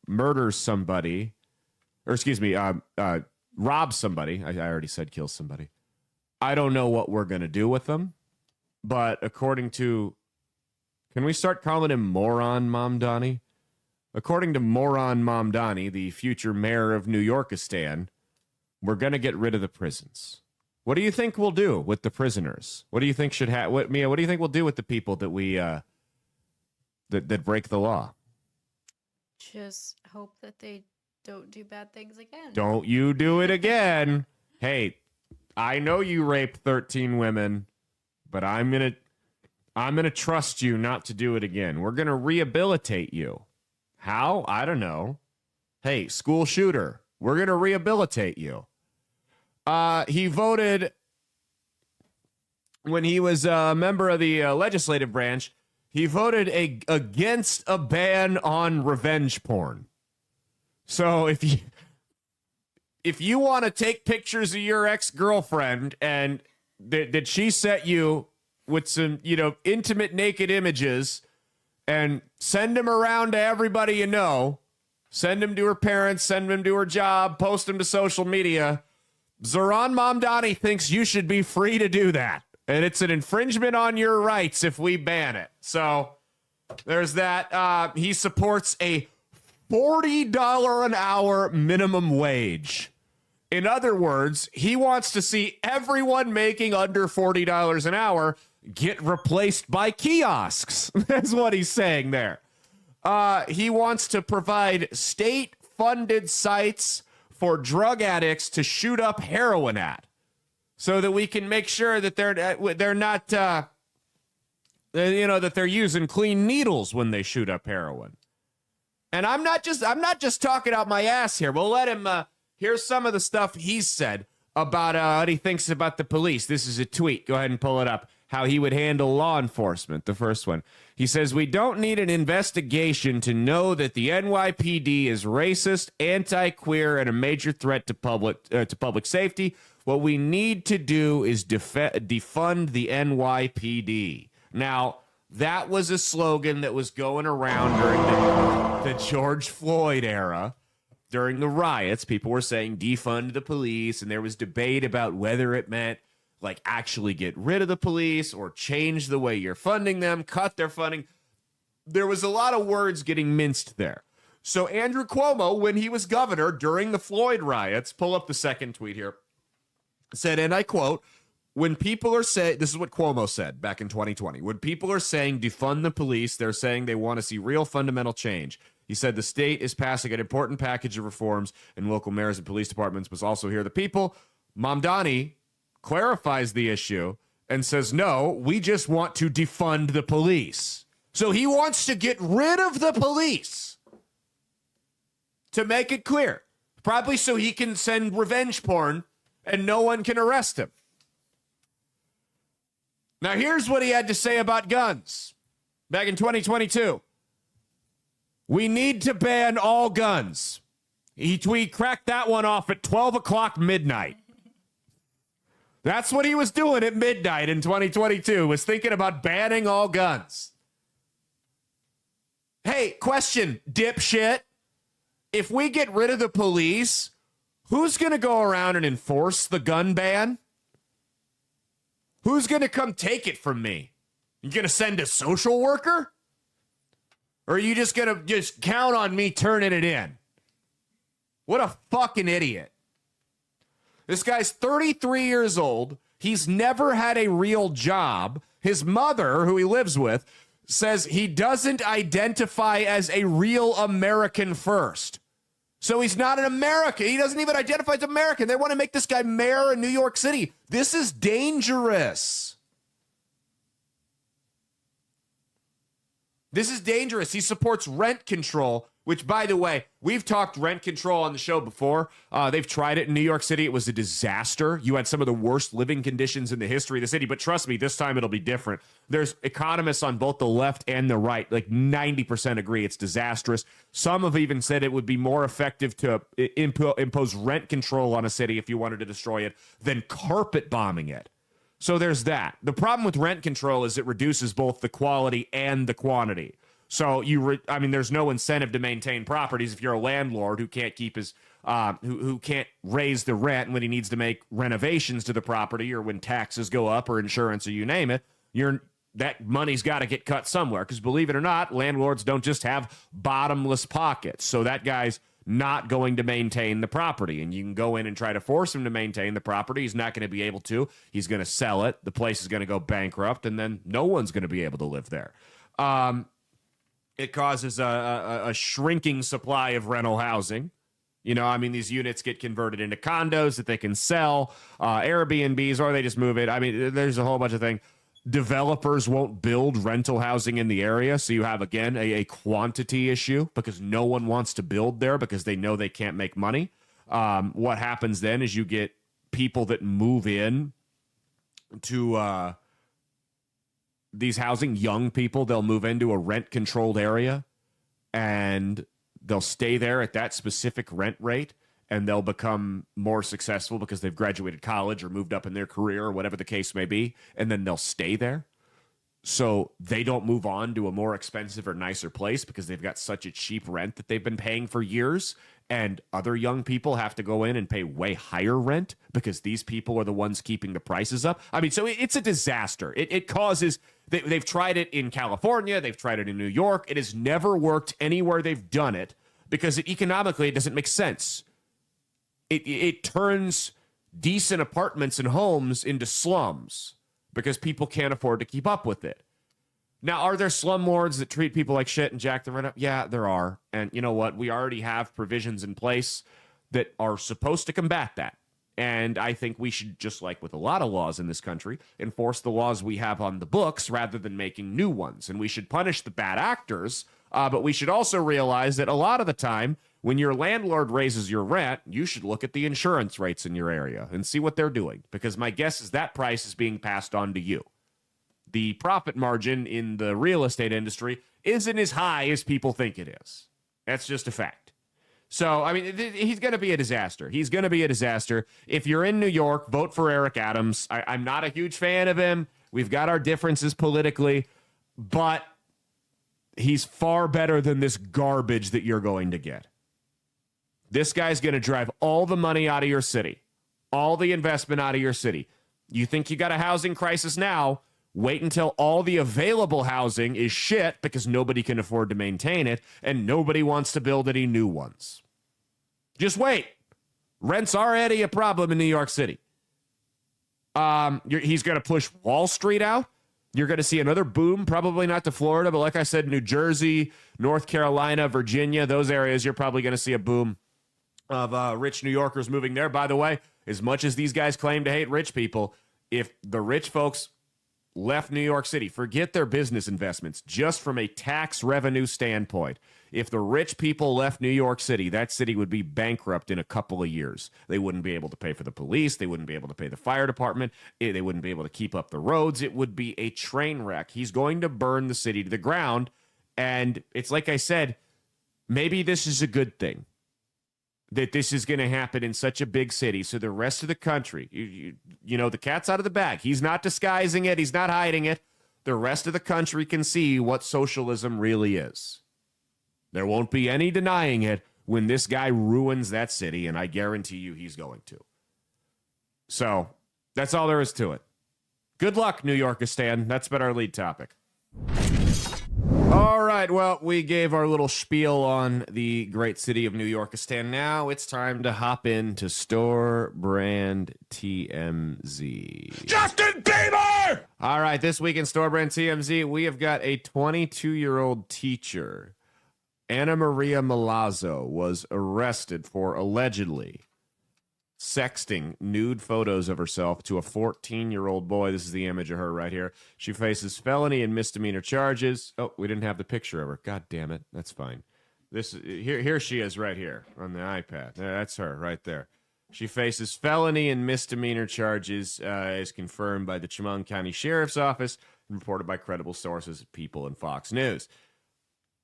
murders somebody, or robs somebody. I already said kill somebody. I don't know what we're going to do with them. But according to, can we start calling him Moron Mamdani? According to Moron Mamdani, the future mayor of New Yorkistan, we're going to get rid of the prisons. What do you think we'll do with the prisoners? What do you think should happen? Mia, what do you think we'll do with the people that we that break the law? Just hope that they don't do bad things again. Don't you do it again. Hey, I know you raped 13 women, but I'm going to trust you not to do it again. We're going to rehabilitate you. How? I don't know. Hey, school shooter, we're going to rehabilitate you. He voted, when he was a member of the legislative branch, he voted against a ban on revenge porn. So if you want to take pictures of your ex-girlfriend and that she sent you with some, intimate naked images and send them around to everybody you know, send them to her parents, send them to her job, post them to social media, Zoran Mamdani thinks you should be free to do that. And it's an infringement on your rights if we ban it. So there's that. He supports a $40 an hour minimum wage. In other words, he wants to see everyone making under $40 an hour get replaced by kiosks. That's what he's saying there. He wants to provide state-funded sites for drug addicts to shoot up heroin at, so that we can make sure that they're not, that they're using clean needles when they shoot up heroin. And I'm not just talking out my ass here. We'll let him. Here's some of the stuff he's said about what he thinks about the police. This is a tweet. Go ahead and pull it up. How he would handle law enforcement. The first one. He says, we don't need an investigation to know that the NYPD is racist, anti-queer, and a major threat to public safety. What we need to do is defund the NYPD. Now, that was a slogan that was going around during the George Floyd era. During the riots, people were saying defund the police, and there was debate about whether it meant like actually get rid of the police or change the way you're funding them, cut their funding. There was a lot of words getting minced there. So Andrew Cuomo, when he was governor during the Floyd riots, pull up the second tweet here, said, and I quote, when people are saying, this is what Cuomo said back in 2020, when people are saying defund the police, they're saying they want to see real fundamental change. He said the state is passing an important package of reforms, and local mayors and police departments must also hear the people. Mamdani clarifies the issue and says, no, we just want to defund the police. So he wants to get rid of the police, to make it clear, probably so he can send revenge porn and no one can arrest him. Now, here's what he had to say about guns back in 2022. We need to ban all guns. He cracked that one off at 12 o'clock midnight. That's what he was doing at midnight in 2022, was thinking about banning all guns. Hey, question, dipshit. If we get rid of the police, who's going to go around and enforce the gun ban? Who's going to come take it from me? You going to send a social worker? Or are you just going to just count on me turning it in? What a fucking idiot. This guy's 33 years old. He's never had a real job. His mother, who he lives with, says he doesn't identify as a real American first. So he's not an American. He doesn't even identify as American. They want to make this guy mayor in New York City. This is dangerous. This is dangerous. He supports rent control, which, by the way, we've talked rent control on the show before. They've tried it in New York City. It was a disaster. You had some of the worst living conditions in the history of the city. But trust me, this time it'll be different. There's economists on both the left and the right, like 90% agree it's disastrous. Some have even said it would be more effective to impose rent control on a city if you wanted to destroy it than carpet bombing it. So there's that. The problem with rent control is it reduces both the quality and the quantity. So there's no incentive to maintain properties if you're a landlord who can't keep his who can't raise the rent when he needs to make renovations to the property, or when taxes go up or insurance or you name it. That money's got to get cut somewhere, because believe it or not, landlords don't just have bottomless pockets. So that guy's not going to maintain the property, and you can go in and try to force him to maintain the property. He's not going to be able to. He's going to sell it. The place is going to go bankrupt, and then no one's going to be able to live there. It causes a shrinking supply of rental housing. These units get converted into condos that they can sell, Airbnbs, or they just move it. There's a whole bunch of things. Developers won't build rental housing in the area, so you have, again, a quantity issue because no one wants to build there because they know they can't make money. What happens then is you get people that move in to these housing, young people. They'll move into a rent-controlled area, and they'll stay there at that specific rent rate, and they'll become more successful because they've graduated college or moved up in their career or whatever the case may be, and then they'll stay there. So they don't move on to a more expensive or nicer place because they've got such a cheap rent that they've been paying for years, and other young people have to go in and pay way higher rent because these people are the ones keeping the prices up. So it's a disaster. It causes... They've tried it in California. They've tried it in New York. It has never worked anywhere they've done it because economically it doesn't make sense. It turns decent apartments and homes into slums because people can't afford to keep up with it. Now, are there slumlords that treat people like shit and jack the rent up? Yeah, there are. And you know what? We already have provisions in place that are supposed to combat that. And I think we should, just like with a lot of laws in this country, enforce the laws we have on the books rather than making new ones. And we should punish the bad actors, but we should also realize that a lot of the time, when your landlord raises your rent, you should look at the insurance rates in your area and see what they're doing. Because my guess is that price is being passed on to you. The profit margin in the real estate industry isn't as high as people think it is. That's just a fact. So, he's going to be a disaster. He's going to be a disaster. If you're in New York, vote for Eric Adams. I'm not a huge fan of him. We've got our differences politically, but he's far better than this garbage that you're going to get. This guy's going to drive all the money out of your city, all the investment out of your city. You think you got a housing crisis now? Wait until all the available housing is shit because nobody can afford to maintain it and nobody wants to build any new ones. Just wait. Rent's already a problem in New York City. He's going to push Wall Street out. You're going to see another boom, probably not to Florida, but like I said, New Jersey, North Carolina, Virginia, those areas, you're probably going to see a boom of rich New Yorkers moving there. By the way, as much as these guys claim to hate rich people, if the rich folks left New York City, forget their business investments, just from a tax revenue standpoint. If the rich people left New York City, that city would be bankrupt in a couple of years. They wouldn't be able to pay for the police. They wouldn't be able to pay the fire department. They wouldn't be able to keep up the roads. It would be a train wreck. He's going to burn the city to the ground. And it's like I said, maybe this is a good thing. that this is going to happen in such a big city. So the rest of the country, you know, the cat's out of the bag. He's not disguising it. He's not hiding it. The rest of the country can see what socialism really is. There won't be any denying it when this guy ruins that city, and I guarantee you he's going to. So that's all there is to it. Good luck, New Yorkistan. That's been our lead topic. All right, well, we gave our little spiel on the great city of New Yorkistan. Now it's time to hop into store brand TMZ. Justin Bieber! All right, this week in store brand TMZ, we have got a 22-year-old teacher. Anna Maria Milazzo was arrested for allegedly sexting nude photos of herself to a 14-year-old boy. This is the image of her right here. She faces felony and misdemeanor charges. Oh, we didn't have the picture of her. God damn it. That's fine. Here she is right here on the iPad. That's her right there. She faces felony and misdemeanor charges as confirmed by the Chemung County Sheriff's Office and reported by credible sources, People, and Fox News.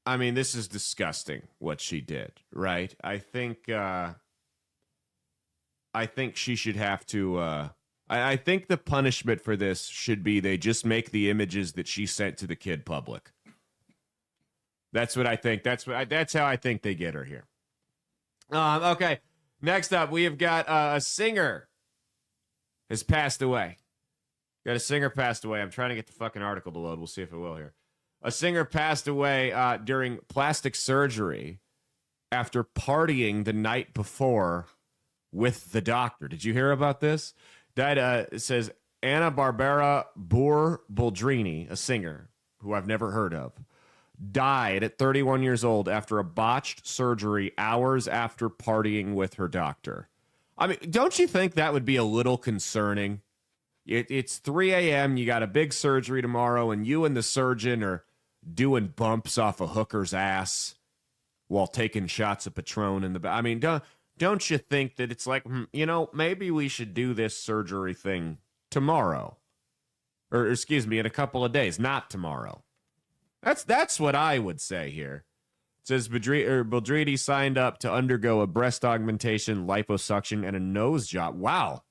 I mean, this is disgusting what she did, right? I think she should have to. I think the punishment for this should be they just make the images that she sent to the kid public. That's what I think. That's how I think they get her here. Okay. Next up, we have got a singer has passed away. Got a singer passed away. I'm trying to get the fucking article to load. We'll see if it will here. A singer passed away during plastic surgery after partying the night before with the doctor. Did you hear about this? That says Anna Barbara Boldrini, a singer who I've never heard of, died at 31 years old after a botched surgery hours after partying with her doctor. I mean, don't you think that would be a little concerning? It's 3 a.m., you got a big surgery tomorrow, and you and the surgeon are doing bumps off a hooker's ass while taking shots of Patron in the back. I mean, don't you think that it's like, maybe we should do this surgery thing tomorrow? Or excuse me, in a couple of days, not tomorrow. That's what I would say here. It says Boldrini signed up to undergo a breast augmentation, liposuction, and a nose job. Wow.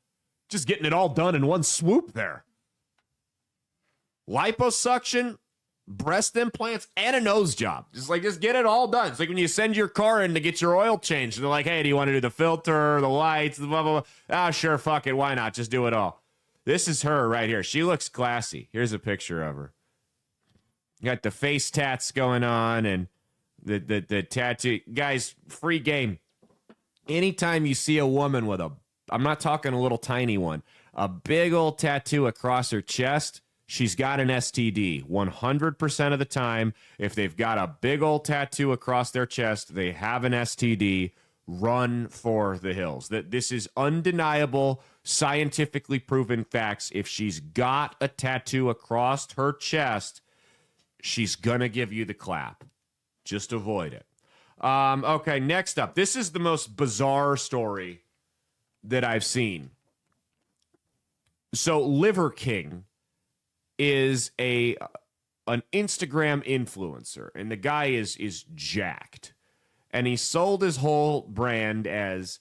Just getting it all done in one swoop there. Liposuction, breast implants, and a nose job. Just get it all done. It's like when you send your car in to get your oil changed. They're like, hey, do you want to do the filter, the lights, the blah, blah, blah? Ah, sure, fuck it. Why not? Just do it all. This is her right here. She looks classy. Here's a picture of her. Got the face tats going on and the tattoo. Guys, free game. Anytime you see a woman with I'm not talking a little tiny one, a big old tattoo across her chest, she's got an STD. 100% of the time, if they've got a big old tattoo across their chest, they have an STD. Run for the hills. This is undeniable, scientifically proven facts. If she's got a tattoo across her chest, she's going to give you the clap. Just avoid it. Okay, next up. This is the most bizarre story that I've seen. So Liver King is an Instagram influencer, and the guy is jacked. And he sold his whole brand as,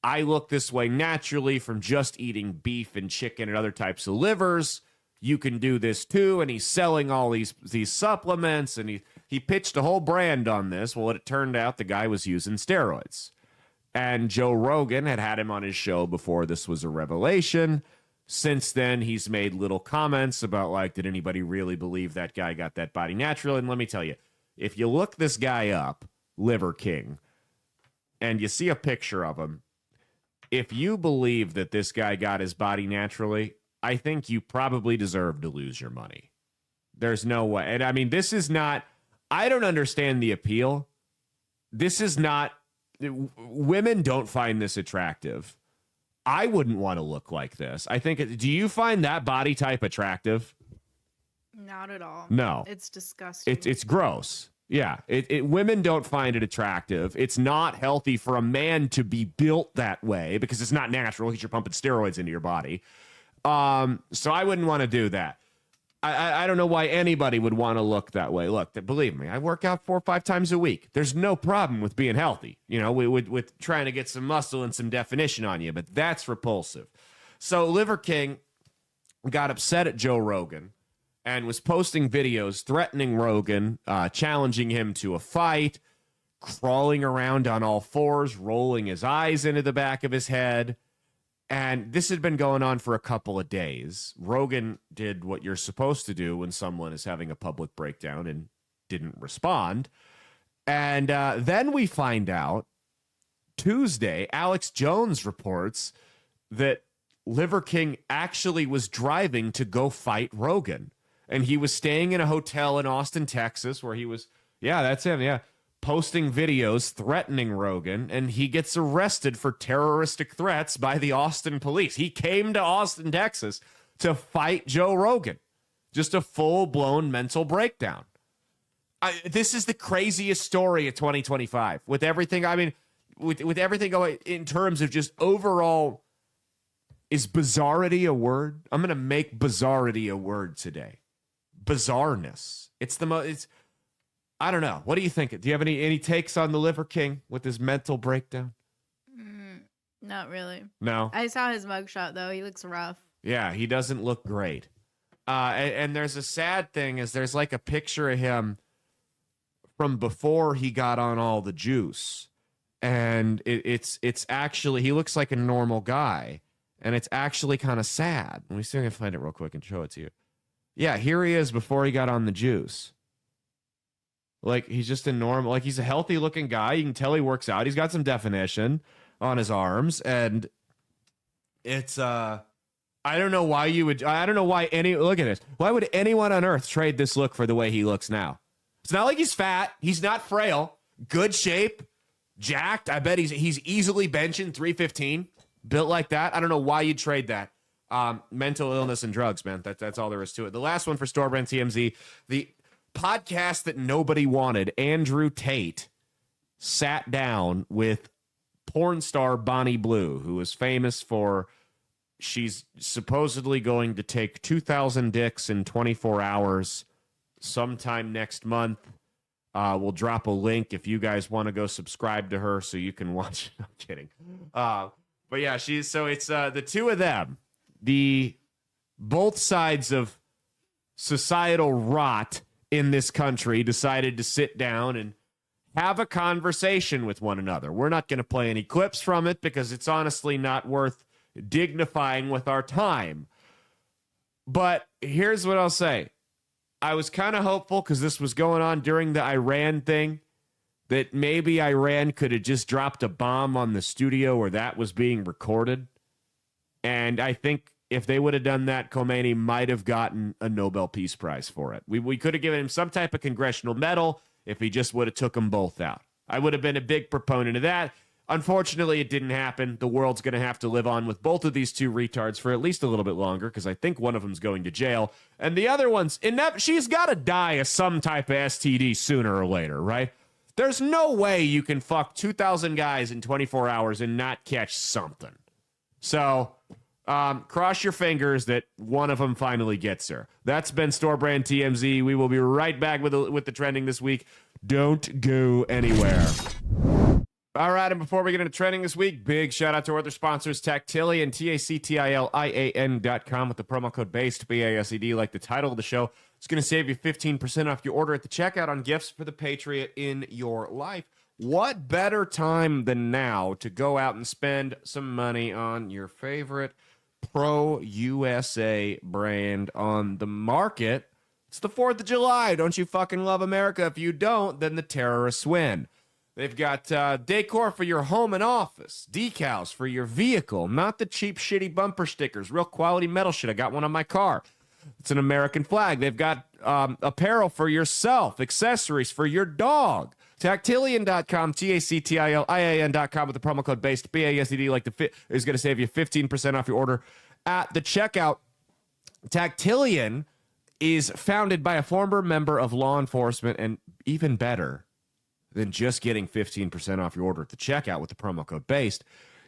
I look this way naturally from just eating beef and chicken and other types of livers. You can do this too. And he's selling all these supplements, and he pitched a whole brand on this. Well, it turned out the guy was using steroids. And Joe Rogan had him on his show before this was a revelation. Since then, he's made little comments about, like, did anybody really believe that guy got that body naturally? And let me tell you, if you look this guy up, Liver King, and you see a picture of him, if you believe that this guy got his body naturally, I think you probably deserve to lose your money. There's no way. And I mean, this is not, I don't understand the appeal. This is not, women don't find this attractive. I wouldn't want to look like this. I think, do you find that body type attractive? Not at all. No. It's disgusting. It's gross. Yeah. Women don't find it attractive. It's not healthy for a man to be built that way because it's not natural because you're pumping steroids into your body. So I wouldn't want to do that. I don't know why anybody would want to look that way. Look, believe me, I work out 4 or 5 times a week. There's no problem with being healthy, you know, with trying to get some muscle and some definition on you, but that's repulsive. So Liver King got upset at Joe Rogan and was posting videos threatening Rogan, challenging him to a fight, crawling around on all fours, rolling his eyes into the back of his head. And this had been going on for a couple of days. Rogan did what you're supposed to do when someone is having a public breakdown and didn't respond. And then we find out Tuesday, Alex Jones reports that Liver King actually was driving to go fight Rogan. And he was staying in a hotel in Austin, Texas, where he was, yeah, that's him, yeah, posting videos threatening Rogan, and he gets arrested for terroristic threats by the Austin police. He came to Austin, Texas to fight Joe Rogan. Just a full-blown mental breakdown. This is the craziest story of 2025. With everything, I mean, with everything going in terms of just overall, is bizarrity a word? I'm going to make bizarrity a word today. Bizarreness. It's the most... I don't know. What do you think? Do you have any takes on the Liver King with his mental breakdown? Not really. No. I saw his mugshot though. He looks rough. Yeah, he doesn't look great. And there's a sad thing is there's like a picture of him from before he got on all the juice, and it's actually he looks like a normal guy, and it's actually kind of sad. Let me see if I can find it real quick and show it to you. Yeah, here he is before he got on the juice. Like, he's just a normal, like, he's a healthy looking guy. You can tell he works out. He's got some definition on his arms. And it's, I don't know why look at this. Why would anyone on earth trade this look for the way he looks now? It's not like he's fat. He's not frail. Good shape. Jacked. I bet he's easily benching 315. Built like that. I don't know why you'd trade that. Mental illness and drugs, man. That's all there is to it. The last one for Store Brand TMZ. The podcast that nobody wanted, Andrew Tate sat down with porn star Bonnie Blue, who is famous for she's supposedly going to take 2,000 dicks in 24 hours sometime next month. We'll drop a link if you guys want to go subscribe to her so you can watch. I'm kidding. But yeah, it's the two of them, the both sides of societal rot in this country decided to sit down and have a conversation with one another. We're not going to play any clips from it because it's honestly not worth dignifying with our time. But here's what I'll say. I was kind of hopeful because this was going on during the Iran thing that maybe Iran could have just dropped a bomb on the studio where that was being recorded. And I think if they would have done that, Khomeini might have gotten a Nobel Peace Prize for it. We could have given him some type of congressional medal if he just would have took them both out. I would have been a big proponent of that. Unfortunately, it didn't happen. The world's going to have to live on with both of these two retards for at least a little bit longer because I think one of them's going to jail. And the other one's, she's got to die of some type of STD sooner or later, right? There's no way you can fuck 2,000 guys in 24 hours and not catch something. So... cross your fingers that one of them finally gets her. That's been Store Brand TMZ. We will be right back with the trending this week. Don't go anywhere. All right, and before we get into trending this week, big shout out to our other sponsors, Tactilian, TACTILIAN.com with the promo code BASED, BASED, like the title of the show. It's going to save you 15% off your order at the checkout on gifts for the Patriot in your life. What better time than now to go out and spend some money on your favorite pro-USA brand on the market? It's the 4th of July. Don't you fucking love America? If you don't, then the terrorists win. They've got decor for your home and office, decals for your vehicle, not the cheap, shitty bumper stickers, real quality metal shit. I got one on my car. It's an American flag. They've got apparel for yourself, accessories for your dog. Tactilian.com, TACTILIAN.com with the promo code BASED, BASED, like the fit is going to save you 15% off your order at the checkout. Tactilian is founded by a former member of law enforcement, and even better than just getting 15% off your order at the checkout with the promo code BASED,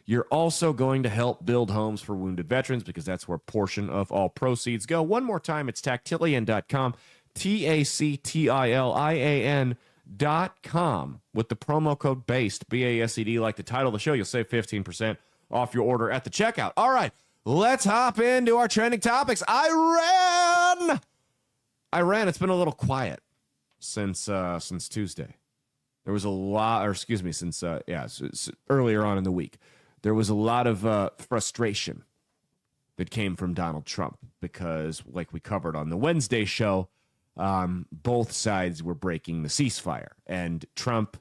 You're also going to help build homes for wounded veterans because that's where a portion of all proceeds go. One more time, it's tactilian.com, tactilian.com. With the promo code BASED, B-A-S-E-D, like the title of the show, you'll save 15% off your order at the checkout. All right, let's hop into our trending topics. Iran. It's been a little quiet since Tuesday. There was a lot, or excuse me, since earlier on in the week. There was a lot of frustration that came from Donald Trump because, like we covered on the Wednesday show, both sides were breaking the ceasefire. And Trump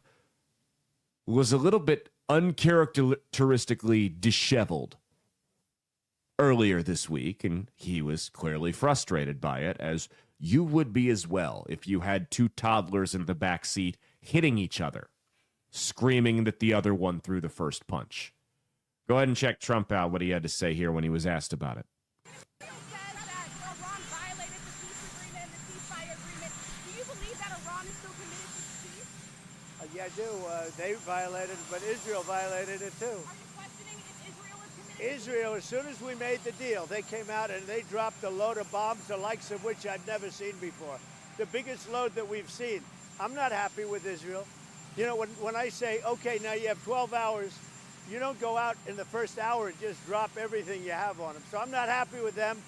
was a little bit uncharacteristically disheveled earlier this week, and he was clearly frustrated by it, as you would be as well if you had two toddlers in the back seat hitting each other, screaming that the other one threw the first punch. Go ahead and check Trump out, what he had to say here when he was asked about it. Yeah, I do. They violated it, but Israel violated it too. Are you questioning if Israel is committed? Israel, as soon as we made the deal, they came out and they dropped a load of bombs, the likes of which I'd never seen before. The biggest load that we've seen. I'm not happy with Israel. You know, when I say, okay, now you have 12 hours, you don't go out in the first hour and just drop everything you have on them. So I'm not happy with them.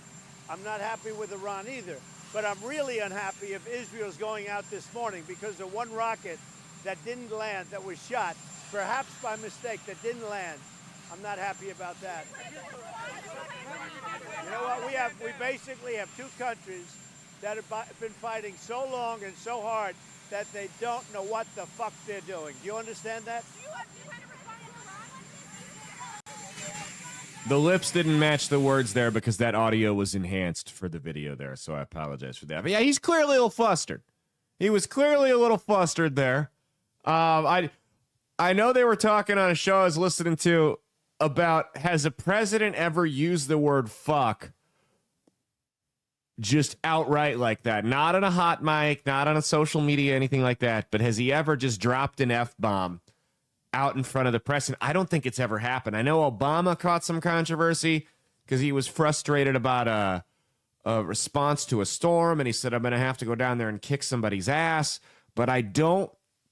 I'm not happy with Iran either. But I'm really unhappy if Israel's going out this morning because of one rocket that didn't land, that was shot, perhaps by mistake, that didn't land. I'm not happy about that. You know what? We basically have two countries that have been fighting so long and so hard that they don't know what the fuck they're doing. Do you understand that? The lips didn't match the words there because that audio was enhanced for the video there, so I apologize for that. But yeah, he's clearly a little flustered. He was clearly a little flustered there. I know they were talking on a show I was listening to about, has a president ever used the word fuck just outright like that? Not on a hot mic, not on a social media, anything like that, but has he ever just dropped an F-bomb out in front of the press? And I don't think it's ever happened. I know Obama caught some controversy because he was frustrated about a response to a storm, and he said, I'm going to have to go down there and kick somebody's ass. But I don't,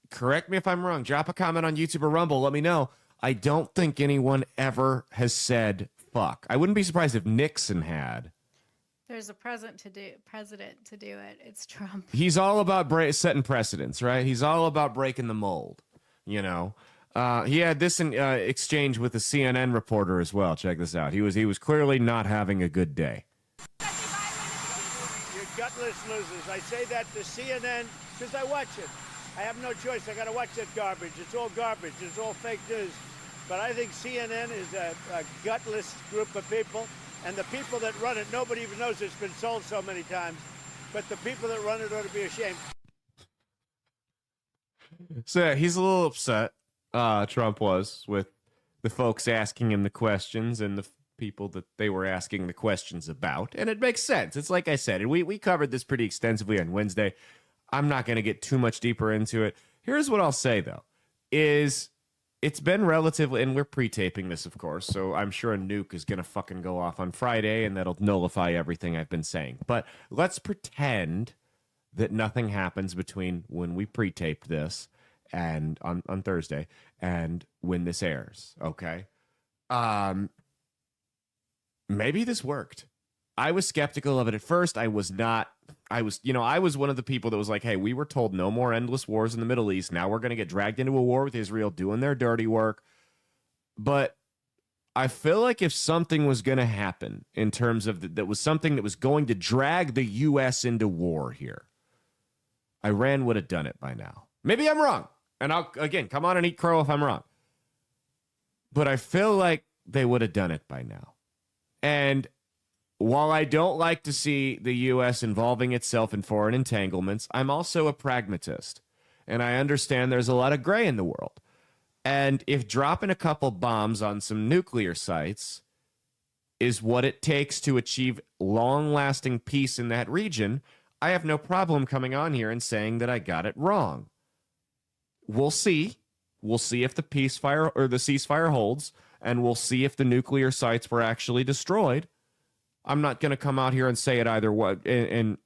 correct me if I'm wrong, drop a comment on YouTube or Rumble, let me know. I don't think anyone ever has said fuck. I wouldn't be surprised if Nixon had. There's a president to do it. It's Trump. He's all about setting precedents, right? He's all about breaking the mold, you know. He had this exchange with a CNN reporter as well. Check this out. He was clearly not having a good day. You're gutless losers. I say that to CNN because I watch it. I have no choice. I got to watch that garbage. It's all garbage. It's all fake news. But I think CNN is a gutless group of people. And the people that run it, nobody even knows it's been sold so many times. But the people that run it ought to be ashamed. So he's a little upset, Trump was, with the folks asking him the questions and the people that they were asking the questions about. And it makes sense. It's like I said, and we covered this pretty extensively on Wednesday. I'm not going to get too much deeper into it. Here's what I'll say, though, is it's been relatively, and we're pre-taping this, of course, so I'm sure a nuke is going to fucking go off on Friday, and that'll nullify everything I've been saying. But let's pretend that nothing happens between when we pre-taped this and on Thursday and when this airs, okay? Maybe this worked. I was skeptical of it at first. I was not. I was one of the people that was like, hey, we were told no more endless wars in the Middle East. Now we're going to get dragged into a war with Israel doing their dirty work. But I feel like if something was going to happen in terms of that was something that was going to drag the U.S. into war here, Iran would have done it by now. Maybe I'm wrong. And I'll, again, come on and eat crow if I'm wrong. But I feel like they would have done it by now. And while I don't like to see the U.S. involving itself in foreign entanglements, I'm also a pragmatist. And I understand there's a lot of gray in the world. And if dropping a couple bombs on some nuclear sites is what it takes to achieve long-lasting peace in that region, I have no problem coming on here and saying that I got it wrong. We'll see. We'll see if the ceasefire holds. and we'll see if the nuclear sites were actually destroyed. I'm not going to come out here and say it either way and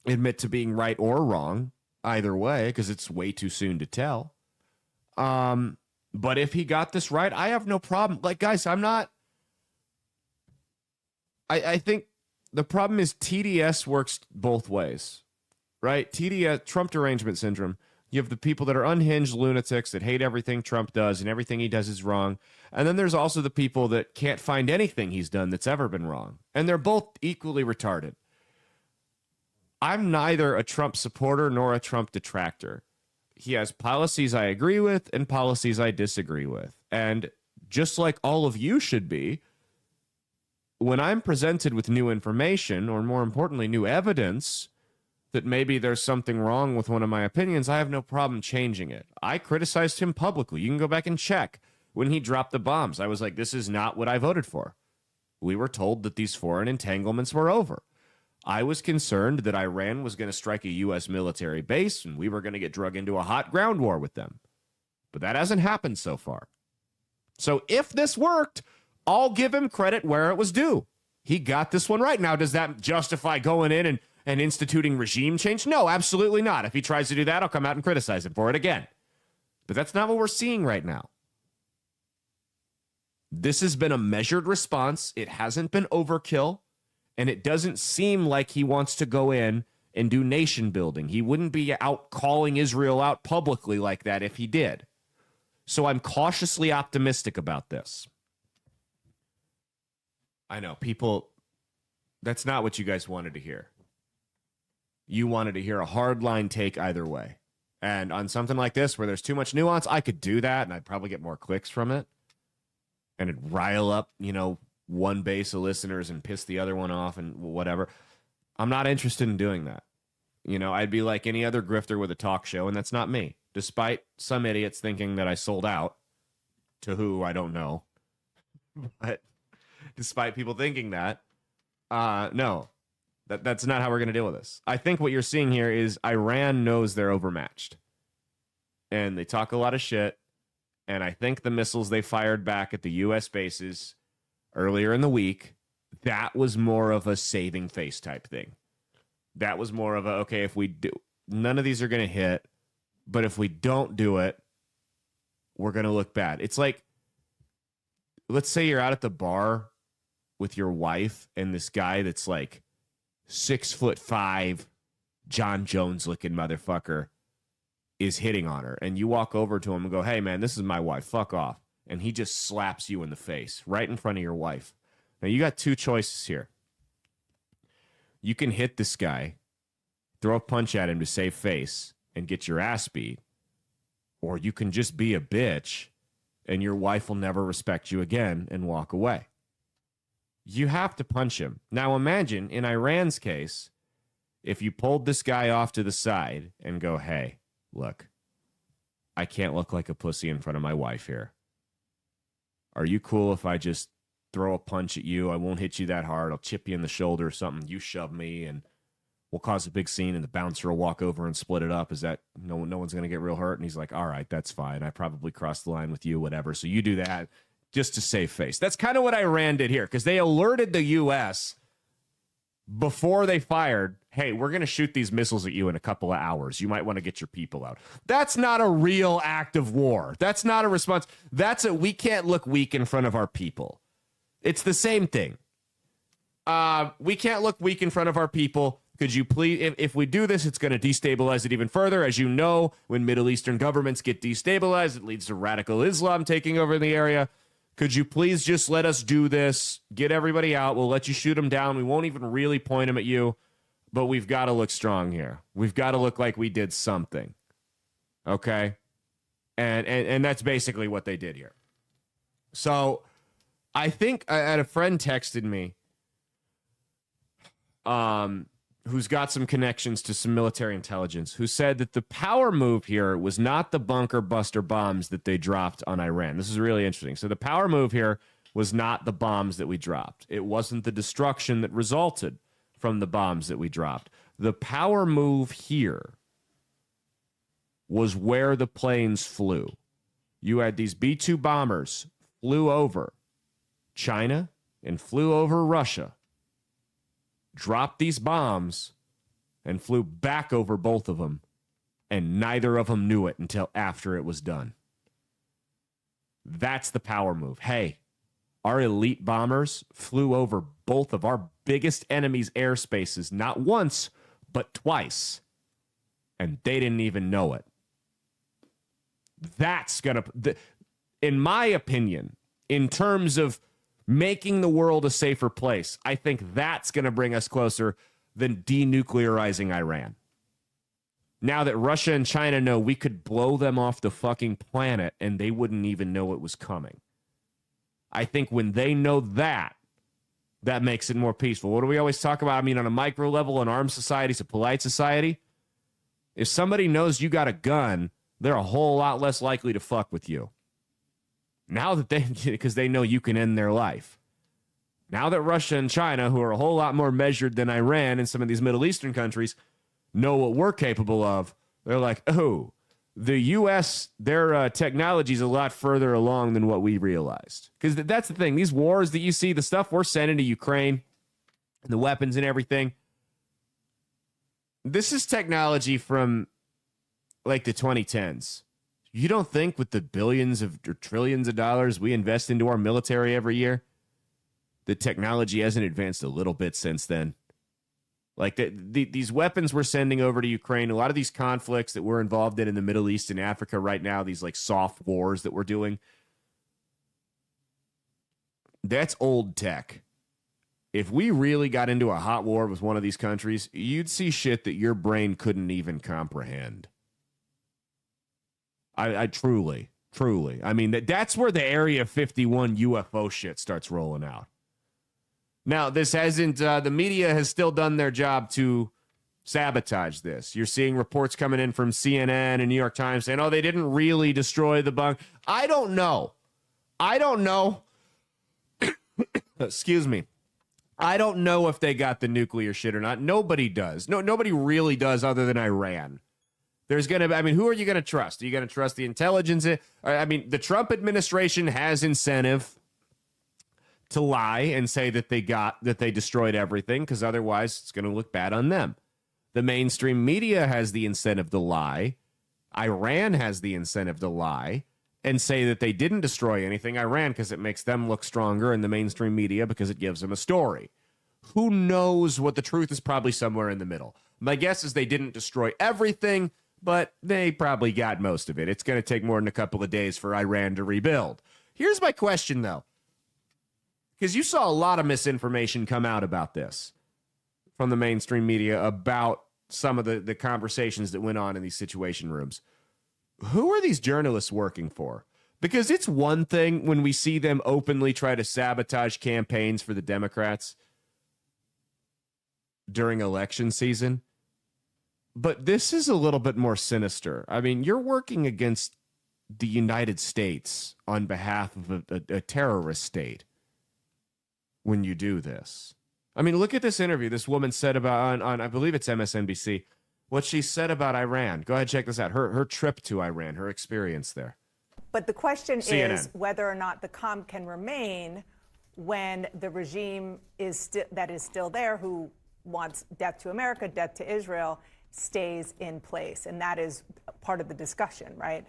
admit to being right or wrong either way, because it's way too soon to tell. But if he got this right, I have no problem. Like, guys, I'm not... I think the problem is TDS works both ways, right? TDS, Trump derangement syndrome. You have the people that are unhinged lunatics that hate everything Trump does and everything he does is wrong. And then there's also the people that can't find anything he's done that's ever been wrong. And they're both equally retarded. I'm neither a Trump supporter nor a Trump detractor. He has policies I agree with and policies I disagree with. And just like all of you should be, when I'm presented with new information, or more importantly, new evidence, that maybe there's something wrong with one of my opinions, I have no problem changing it. I criticized him publicly. You can go back and check. When he dropped the bombs, I was like, this is not what I voted for. We were told that these foreign entanglements were over. I was concerned that Iran was going to strike a U.S. military base and we were going to get drug into a hot ground war with them. But that hasn't happened so far. So if this worked, I'll give him credit where it was due. He got this one right. Now, does that justify going in and instituting regime change? No, absolutely not. If he tries to do that, I'll come out and criticize him for it again. But that's not what we're seeing right now. This has been a measured response. It hasn't been overkill. And it doesn't seem like he wants to go in and do nation building. He wouldn't be out calling Israel out publicly like that if he did. So I'm cautiously optimistic about this. I know, people, that's not what you guys wanted to hear. You wanted to hear a hardline take either way. And on something like this where there's too much nuance, I could do that and I'd probably get more clicks from it. And it'd rile up, one base of listeners and piss the other one off and whatever. I'm not interested in doing that. I'd be like any other grifter with a talk show, and that's not me. Despite some idiots thinking that I sold out, to who, I don't know. But despite people thinking that, no, that's not how we're going to deal with this. I think what you're seeing here is Iran knows they're overmatched. And they talk a lot of shit. And I think the missiles they fired back at the U.S. bases earlier in the week, that was more of a saving face type thing. That was more of a, okay, if we do, none of these are going to hit, but if we don't do it, we're going to look bad. It's like, let's say you're out at the bar with your wife and this guy that's like 6'5", John Jones looking motherfucker is hitting on her. And you walk over to him and go, hey man, this is my wife, fuck off. And he just slaps you in the face right in front of your wife. Now, you got two choices here. You can hit this guy, throw a punch at him to save face, and get your ass beat. Or you can just be a bitch, and your wife will never respect you again and walk away. You have to punch him. Now, imagine, in Iran's case, if you pulled this guy off to the side and go, hey, look, I can't look like a pussy in front of my wife here. Are you cool if I just throw a punch at you? I won't hit you that hard. I'll chip you in the shoulder or something. You shove me and we'll cause a big scene and the bouncer will walk over and split it up. Is that no one's going to get real hurt? And he's like, all right, that's fine. I probably crossed the line with you, whatever. So you do that just to save face. That's kind of what Iran did here because they alerted the U.S. before they fired, hey, we're going to shoot these missiles at you in a couple of hours. You might want to get your people out. That's not a real act of war. That's not a response. We can't look weak in front of our people. It's the same thing. We can't look weak in front of our people. Could you please, if we do this, it's going to destabilize it even further. As you know, when Middle Eastern governments get destabilized, it leads to radical Islam taking over the area. Could you please just let us do this? Get everybody out. We'll let you shoot them down. We won't even really point them at you. But we've got to look strong here. We've got to look like we did something. Okay? And that's basically what they did here. So I think I had a friend texted me who's got some connections to some military intelligence, who said that the power move here was not the bunker buster bombs that they dropped on Iran. This is really interesting. So the power move here was not the bombs that we dropped. It wasn't the destruction that resulted from the bombs that we dropped. The power move here was where the planes flew. You had these B-2 bombers flew over China and flew over Russia, dropped these bombs, and flew back over both of them, and neither of them knew it until after it was done. That's the power move. Hey, our elite bombers flew over both of our biggest enemies' airspaces, not once, but twice, and they didn't even know it. That's going to, in my opinion, in terms of making the world a safer place, I think that's going to bring us closer than denuclearizing Iran. Now that Russia and China know we could blow them off the fucking planet and they wouldn't even know it was coming. I think when they know that, that makes it more peaceful. What do we always talk about? I mean, on a micro level, an armed society is a polite society. If somebody knows you got a gun, they're a whole lot less likely to fuck with you. Now that because they know you can end their life. Now that Russia and China, who are a whole lot more measured than Iran and some of these Middle Eastern countries, know what we're capable of, they're like, oh, the U.S., their technology is a lot further along than what we realized. Because that's the thing. These wars that you see, the stuff we're sending to Ukraine, the weapons and everything, this is technology from like the 2010s. You don't think with the billions or trillions of dollars we invest into our military every year, the technology hasn't advanced a little bit since then? Like these weapons we're sending over to Ukraine, a lot of these conflicts that we're involved in the Middle East and Africa right now, these like soft wars that we're doing, that's old tech. If we really got into a hot war with one of these countries, you'd see shit that your brain couldn't even comprehend. I truly. I mean, that's where the Area 51 UFO shit starts rolling out. Now, this hasn't, the media has still done their job to sabotage this. You're seeing reports coming in from CNN and New York Times saying, oh, they didn't really destroy the bunker. I don't know. Excuse me. I don't know if they got the nuclear shit or not. Nobody does. Nobody really does other than Iran. There's going to, I mean, who are you going to trust? Are you going to trust the intelligence? I mean, the Trump administration has incentive to lie and say that they destroyed everything, because otherwise it's going to look bad on them. The mainstream media has the incentive to lie. Iran has the incentive to lie and say that they didn't destroy anything. Iran, because it makes them look stronger, and the mainstream media because it gives them a story. Who knows what the truth is? Probably somewhere in the middle. My guess is they didn't destroy everything, but they probably got most of it. It's going to take more than a couple of days for Iran to rebuild. Here's my question, though. Because you saw a lot of misinformation come out about this from the mainstream media about some of the conversations that went on in these situation rooms. Who are these journalists working for? Because it's one thing when we see them openly try to sabotage campaigns for the Democrats during election season. But this is a little bit more sinister. I mean, you're working against the United States on behalf of a terrorist state when you do this. I mean, look at this interview this woman said about on I believe it's MSNBC, what she said about Iran. Go ahead, check this out. Her trip to Iran, her experience there. But the question CNN. is whether or not the calm can remain when the regime that is still there, who wants death to America, death to Israel, stays in place. And that is part of the discussion, right?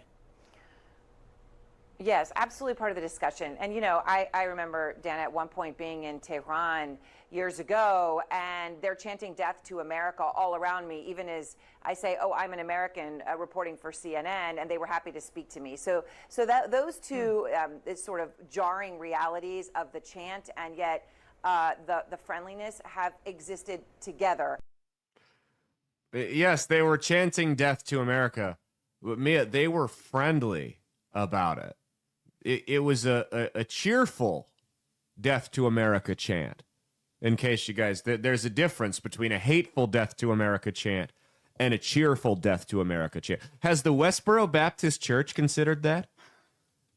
Yes, absolutely part of the discussion. And, you know, I remember, Dan, at one point being in Tehran years ago, and they're chanting death to America all around me, even as I say, oh, I'm an American reporting for CNN, and they were happy to speak to me. So that those two is sort of jarring realities of the chant, and yet the friendliness have existed together. Yes, they were chanting death to America, but Mia, they were friendly about it. It was a cheerful death to America chant. In case you guys, there's a difference between a hateful death to America chant and a cheerful death to America chant. Has the Westboro Baptist Church considered that?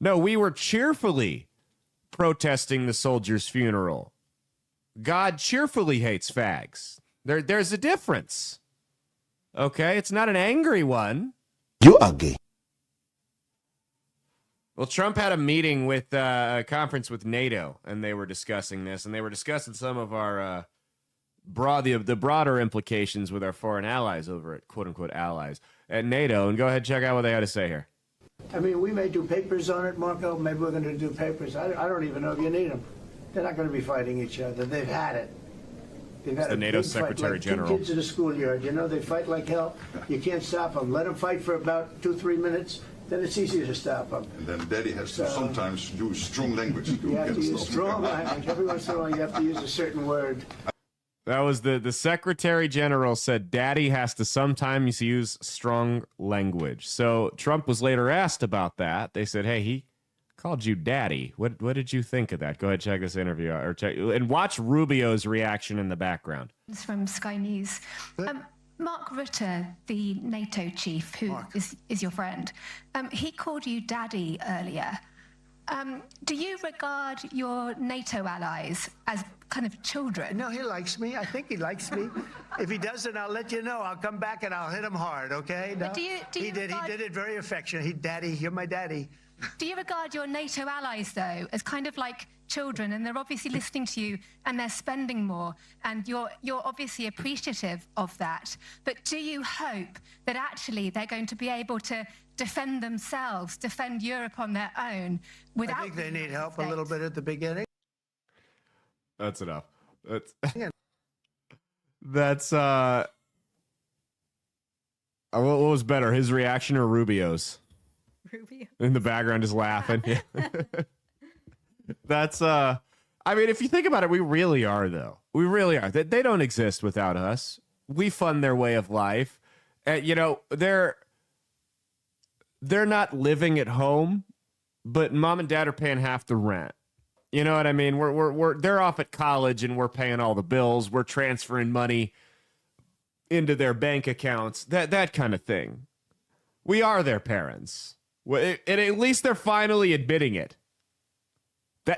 No, we were cheerfully protesting the soldier's funeral. God cheerfully hates fags. There's a difference. Okay, it's not an angry one. You are gay. Well, Trump had a meeting with a conference with NATO, and they were discussing this, and they were discussing some of our the broader implications with our foreign allies over at quote unquote allies at NATO. And go ahead, check out what they had to say here. I mean, we may do papers on it, Marco. Maybe we're going to do papers. I don't even know if you need them. They're not going to be fighting each other. They've had it. They've had the a NATO big Secretary fight, like General. Two kids in a schoolyard. You know, they fight like hell. You can't stop them. Let them fight for about 2-3 minutes. Then it's easier to stop them. And then Daddy has to sometimes use strong language. You have to use strong language. Every once in a while, you have to use a certain word. That was the Secretary General said Daddy has to sometimes use strong language. So Trump was later asked about that. They said, hey, he called you Daddy. What did you think of that? Go ahead, check this interview out, or check and watch Rubio's reaction in the background. It's from Sky News. Mark Rutte, the NATO chief, who is your friend, he called you Daddy earlier. Do you regard your NATO allies as kind of children? No, he likes me. I think he likes me. If he doesn't, I'll let you know. I'll come back and I'll hit him hard, okay? No? But He did it very affectionate. Daddy, you're my daddy. Do you regard your NATO allies, though, as kind of like children, and they're obviously listening to you and they're spending more, and you're obviously appreciative of that, but do you hope that actually they're going to be able to defend themselves, defend Europe on their own without... I think they need help a little bit at the beginning. That's enough. That's what was better, his reaction or Rubio's? Rubio. In the background just laughing. That's I mean, if you think about it, we really are, though. We really are. They don't exist without us. We fund their way of life. You know, they're not living at home, but mom and dad are paying half the rent. You know what I mean? They're off at college and we're paying all the bills. We're transferring money into their bank accounts. That kind of thing. We are their parents. And at least they're finally admitting it.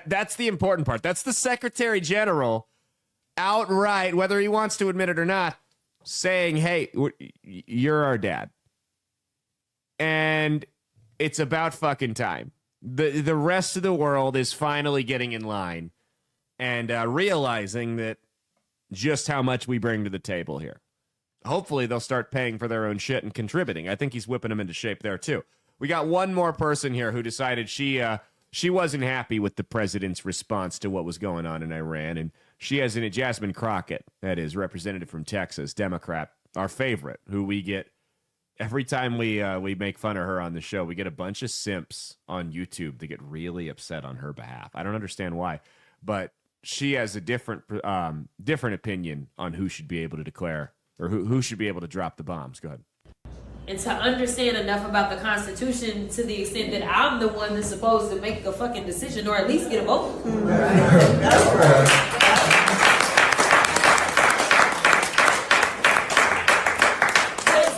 That's the important part. That's the Secretary General outright, whether he wants to admit it or not, saying, hey, you're our dad. And it's about fucking time. The rest of the world is finally getting in line and realizing that just how much we bring to the table here. Hopefully they'll start paying for their own shit and contributing. I think he's whipping them into shape there too. We got one more person here who decided she wasn't happy with the president's response to what was going on in Iran, and she has in Jasmine Crockett, that is, representative from Texas, Democrat, our favorite, who we get every time we make fun of her on the show. We get a bunch of simps on YouTube that get really upset on her behalf. I don't understand why, but she has a different opinion on who should be able to declare or who should be able to drop the bombs. Go ahead. And to understand enough about the Constitution to the extent that I'm the one that's supposed to make a fucking decision or at least get a vote. Because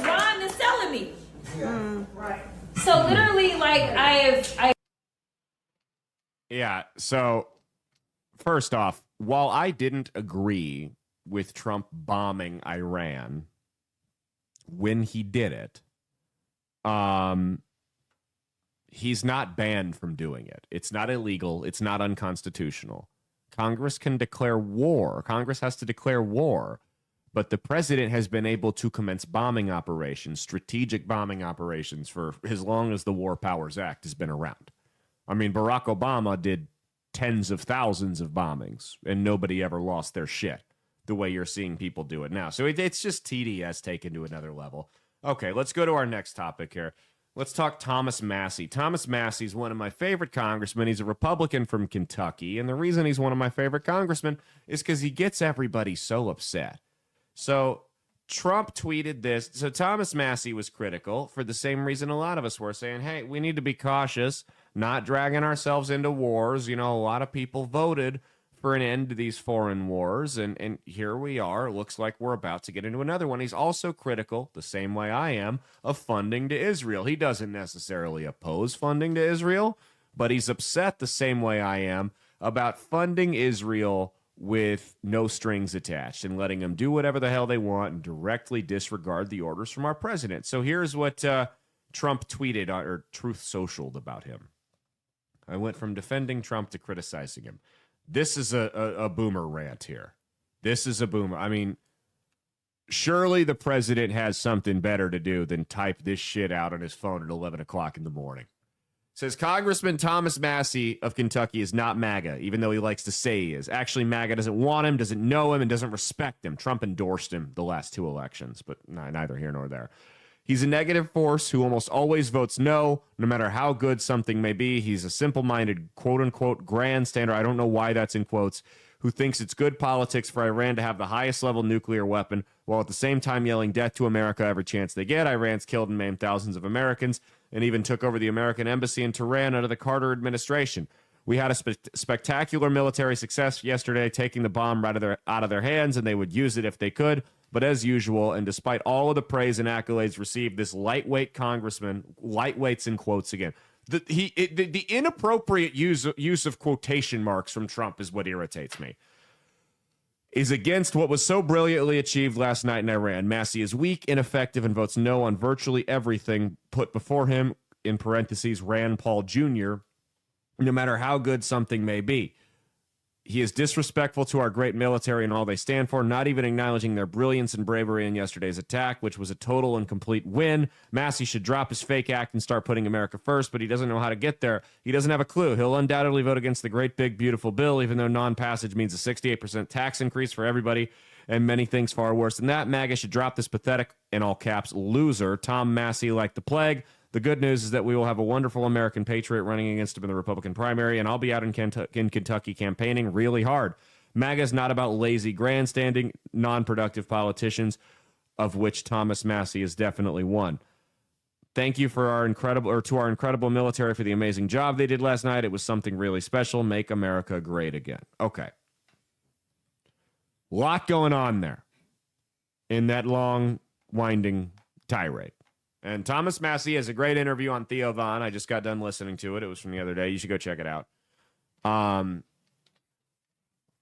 Ron is telling me. Right. So literally, like, Yeah, so first off, while I didn't agree with Trump bombing Iran when he did it, he's not banned from doing it. It's not illegal. It's not unconstitutional. Congress can declare war. Congress has to declare war. But the president has been able to commence bombing operations, strategic bombing operations, for as long as the War Powers Act has been around. I mean, Barack Obama did tens of thousands of bombings, and nobody ever lost their shit the way you're seeing people do it now. So it's just TDS taken to another level. Okay, let's go to our next topic here. Let's talk Thomas Massie. Thomas Massie is one of my favorite congressmen. He's a Republican from Kentucky, and the reason he's one of my favorite congressmen is because he gets everybody so upset. So Trump tweeted this. So Thomas Massie was critical for the same reason a lot of us were, saying, hey, we need to be cautious, not dragging ourselves into wars. You know, a lot of people voted for an end to these foreign wars, and here we are. It looks like we're about to get into another one. He's also critical, the same way I am, of funding to Israel. He doesn't necessarily oppose funding to Israel, but he's upset the same way I am about funding Israel with no strings attached and letting them do whatever the hell they want and directly disregard the orders from our president. So here's what Trump tweeted or Truth Socialed about him. I went from defending Trump to criticizing him. This is a boomer rant here. This is a boomer. I mean, surely the president has something better to do than type this shit out on his phone at 11 o'clock in the morning. Says Congressman Thomas Massie of Kentucky is not MAGA, even though he likes to say he is. Actually, MAGA doesn't want him, doesn't know him, and doesn't respect him. Trump endorsed him the last 2 elections, but neither here nor there. He's a negative force who almost always votes no matter how good something may be. He's a simple-minded, quote-unquote, grandstander. I don't know why that's in quotes, who thinks it's good politics for Iran to have the highest-level nuclear weapon, while at the same time yelling death to America every chance they get. Iran's killed and maimed thousands of Americans and even took over the American embassy in Tehran under the Carter administration. We had a spectacular military success yesterday, taking the bomb right out of their hands, and they would use it if they could. But as usual, and despite all of the praise and accolades received, this lightweight congressman, lightweights in quotes again, the inappropriate use of quotation marks from Trump is what irritates me, is against what was so brilliantly achieved last night in Iran. Massie is weak, ineffective, and votes no on virtually everything put before him, in parentheses, Rand Paul Jr., no matter how good something may be. He is disrespectful to our great military and all they stand for, not even acknowledging their brilliance and bravery in yesterday's attack, which was a total and complete win. Massie should drop his fake act and start putting America first, but he doesn't know how to get there. He doesn't have a clue. He'll undoubtedly vote against the great, big, beautiful bill, even though non-passage means a 68% tax increase for everybody and many things far worse than that. MAGA should drop this pathetic, in all caps, loser, Tom Massie, like the plague. The good news is that we will have a wonderful American patriot running against him in the Republican primary, and I'll be out in Kentucky campaigning really hard. MAGA is not about lazy grandstanding, non-productive politicians, of which Thomas Massie is definitely one. Thank you for our incredible military for the amazing job they did last night. It was something really special. Make America great again. Okay. Lot going on there in that long, winding tirade. And Thomas Massie has a great interview on Theo Von. I just got done listening to it. It was from the other day. You should go check it out.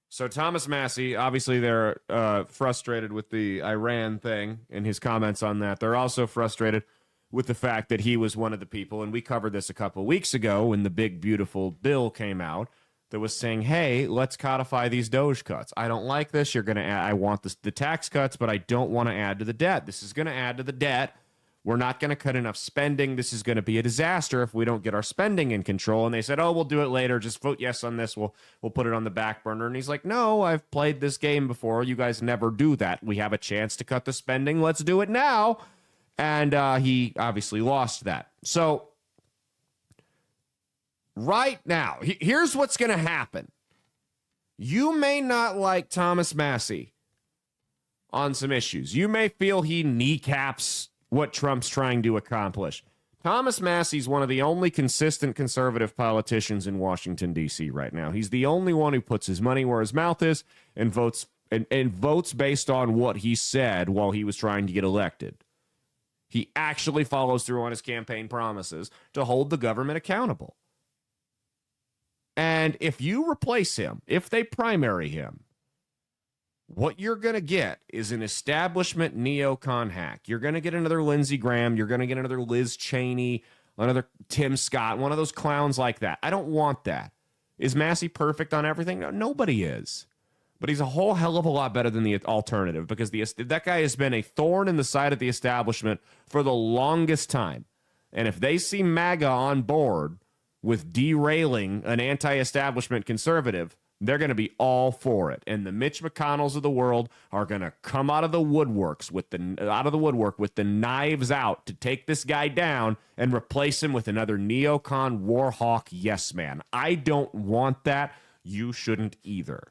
So Thomas Massie, obviously they're frustrated with the Iran thing and his comments on that. They're also frustrated with the fact that he was one of the people, and we covered this a couple of weeks ago when the big, beautiful bill came out, that was saying, hey, let's codify these Doge cuts. I don't like this. You're going to add, I want the tax cuts, but I don't want to add to the debt. This is going to add to the debt. We're not going to cut enough spending. This is going to be a disaster if we don't get our spending in control. And they said, oh, we'll do it later. Just vote yes on this. We'll put it on the back burner. And he's like, no, I've played this game before. You guys never do that. We have a chance to cut the spending. Let's do it now. And he obviously lost that. So right now, here's what's going to happen. You may not like Thomas Massie on some issues. You may feel he kneecaps what Trump's trying to accomplish. Thomas Massie's one of the only consistent conservative politicians in Washington, D.C. right now. He's the only one who puts his money where his mouth is and votes based on what he said while he was trying to get elected. He actually follows through on his campaign promises to hold the government accountable. And if you replace him, if they primary him, what you're going to get is an establishment neocon hack. You're going to get another Lindsey Graham. You're going to get another Liz Cheney, another Tim Scott, one of those clowns like that. I don't want that. Is Massie perfect on everything? No, nobody is. But he's a whole hell of a lot better than the alternative, because that guy has been a thorn in the side of the establishment for the longest time. And if they see MAGA on board with derailing an anti-establishment conservative, they're going to be all for it. And the Mitch McConnells of the world are going to come out of the woodwork with the knives out to take this guy down and replace him with another neocon war hawk yes man. I don't want that. You shouldn't either.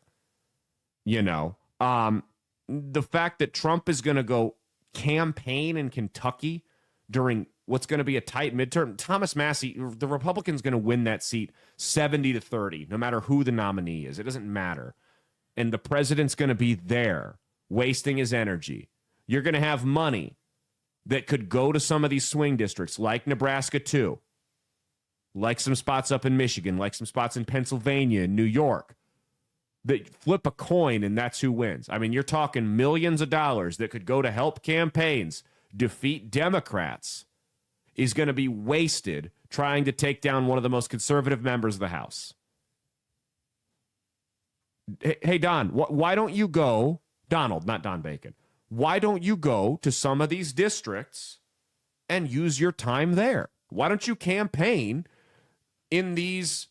You know, the fact that Trump is going to go campaign in Kentucky during what's going to be a tight midterm, Thomas Massie, the Republican's going to win that seat 70-30, no matter who the nominee is. It doesn't matter. And the president's going to be there, wasting his energy. You're going to have money that could go to some of these swing districts, like Nebraska 2, like some spots up in Michigan, like some spots in Pennsylvania and New York, that flip a coin and that's who wins. I mean, you're talking millions of dollars that could go to help campaigns defeat Democrats is going to be wasted trying to take down one of the most conservative members of the House. Hey, Don, why don't you go, Donald, not Don Bacon, why don't you go to some of these districts and use your time there? Why don't you campaign in these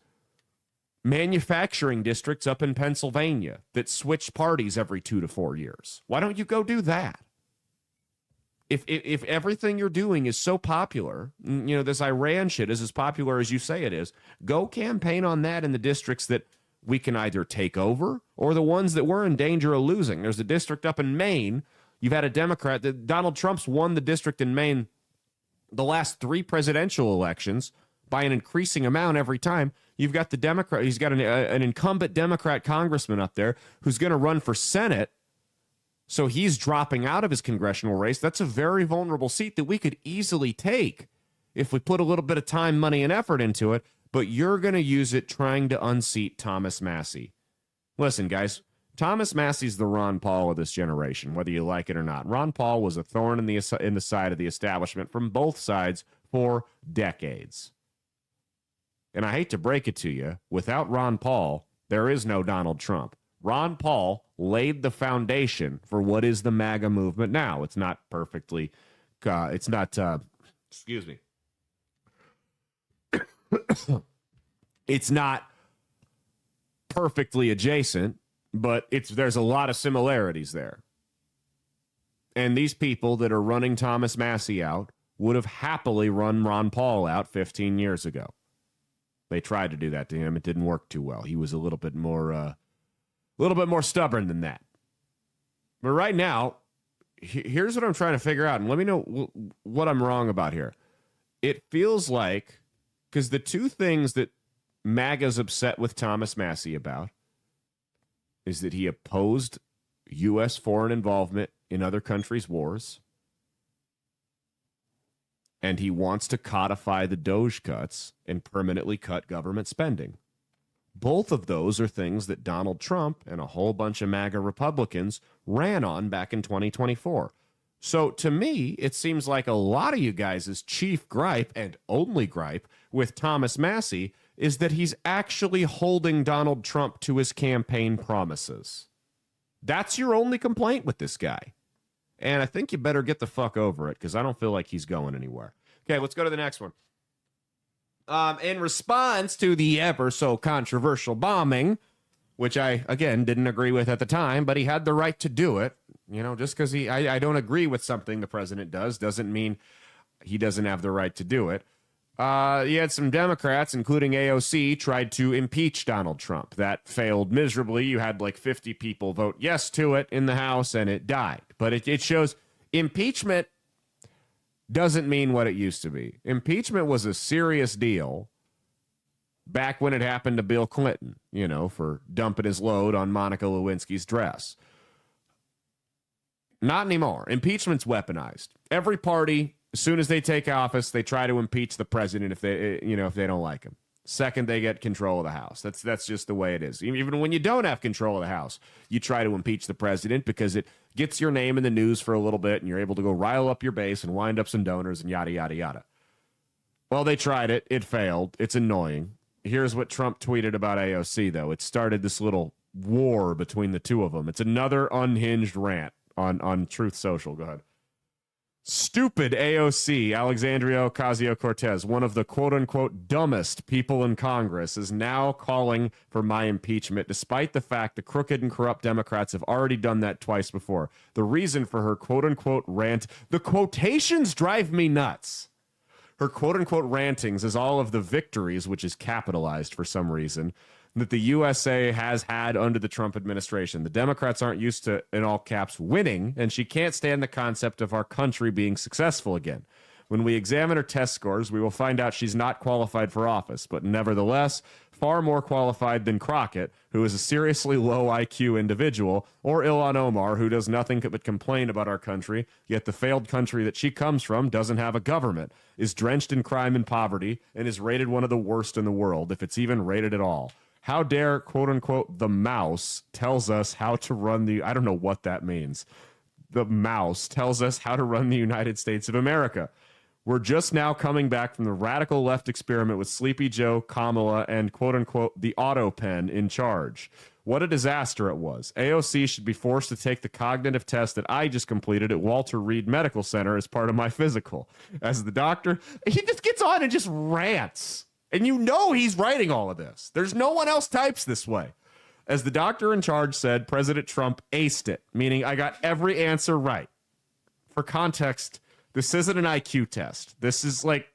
manufacturing districts up in Pennsylvania that switch parties every 2 to 4 years? Why don't you go do that? If everything you're doing is so popular, you know, this Iran shit is as popular as you say it is, go campaign on that in the districts that we can either take over or the ones that we're in danger of losing. There's a district up in Maine. You've had a Democrat. Donald Trump's won the district in Maine the last 3 presidential elections by an increasing amount every time. You've got the Democrat. He's got an incumbent Democrat congressman up there who's going to run for Senate. So he's dropping out of his congressional race. That's a very vulnerable seat that we could easily take if we put a little bit of time, money, and effort into it. But you're going to use it trying to unseat Thomas Massie. Listen, guys, Thomas Massie's the Ron Paul of this generation, whether you like it or not. Ron Paul was a thorn in the side of the establishment from both sides for decades. And I hate to break it to you, without Ron Paul, there is no Donald Trump. Ron Paul laid the foundation for what is the MAGA movement now. It's not perfectly, excuse me. It's not perfectly adjacent, but there's a lot of similarities there. And these people that are running Thomas Massie out would have happily run Ron Paul out 15 years ago. They tried to do that to him. It didn't work too well. He was a little bit more stubborn than that. But right now, here's what I'm trying to figure out, and let me know what I'm wrong about here. It feels like, because the two things that MAGA's upset with Thomas Massie about is that he opposed U.S. foreign involvement in other countries' wars, and he wants to codify the Doge cuts and permanently cut government spending. Both of those are things that Donald Trump and a whole bunch of MAGA Republicans ran on back in 2024. So to me, it seems like a lot of you guys' chief gripe and only gripe with Thomas Massie is that he's actually holding Donald Trump to his campaign promises. That's your only complaint with this guy. And I think you better get the fuck over it, because I don't feel like he's going anywhere. Okay, let's go to the next one. In response to the ever so controversial bombing, which I, again, didn't agree with at the time, but he had the right to do it. You know, just because I don't agree with something the president does doesn't mean he doesn't have the right to do it. You had some Democrats, including AOC, tried to impeach Donald Trump. That failed miserably. You had like 50 people vote yes to it in the House, and it died. But it shows impeachment doesn't mean what it used to be. Impeachment was a serious deal back when it happened to Bill Clinton, you know, for dumping his load on Monica Lewinsky's dress. Not anymore. Impeachment's weaponized. Every party, as soon as they take office, they try to impeach the president if they don't like him. Second, they get control of the House. That's just the way it is. Even when you don't have control of the House, you try to impeach the president because it gets your name in the news for a little bit, and you're able to go rile up your base and wind up some donors and yada, yada, yada. Well, they tried it. It failed. It's annoying. Here's what Trump tweeted about AOC, though. It started this little war between the two of them. It's another unhinged rant on Truth Social. Go ahead. Stupid AOC, Alexandria Ocasio-Cortez, one of the quote-unquote dumbest people in Congress, is now calling for my impeachment, despite the fact the crooked and corrupt Democrats have already done that twice before. The reason for her quote-unquote rant, the quotations drive me nuts. Her quote-unquote rantings is all of the victories, which is capitalized for some reason, that the USA has had under the Trump administration. The Democrats aren't used to, in all caps, winning, and she can't stand the concept of our country being successful again. When we examine her test scores, we will find out she's not qualified for office, but nevertheless, far more qualified than Crockett, who is a seriously low IQ individual, or Ilhan Omar, who does nothing but complain about our country, yet the failed country that she comes from doesn't have a government, is drenched in crime and poverty, and is rated one of the worst in the world, if it's even rated at all. How dare, quote-unquote, the mouse tells us how to run the... I don't know what that means. The mouse tells us how to run the United States of America. We're just now coming back from the radical left experiment with Sleepy Joe, Kamala, and quote-unquote the auto pen in charge. What a disaster it was. AOC should be forced to take the cognitive test that I just completed at Walter Reed Medical Center as part of my physical. As the doctor, he just gets on and just rants. And you know he's writing all of this. There's no one else types this way. As the doctor in charge said, President Trump aced it, meaning I got every answer right. For context, this isn't an IQ test. This is like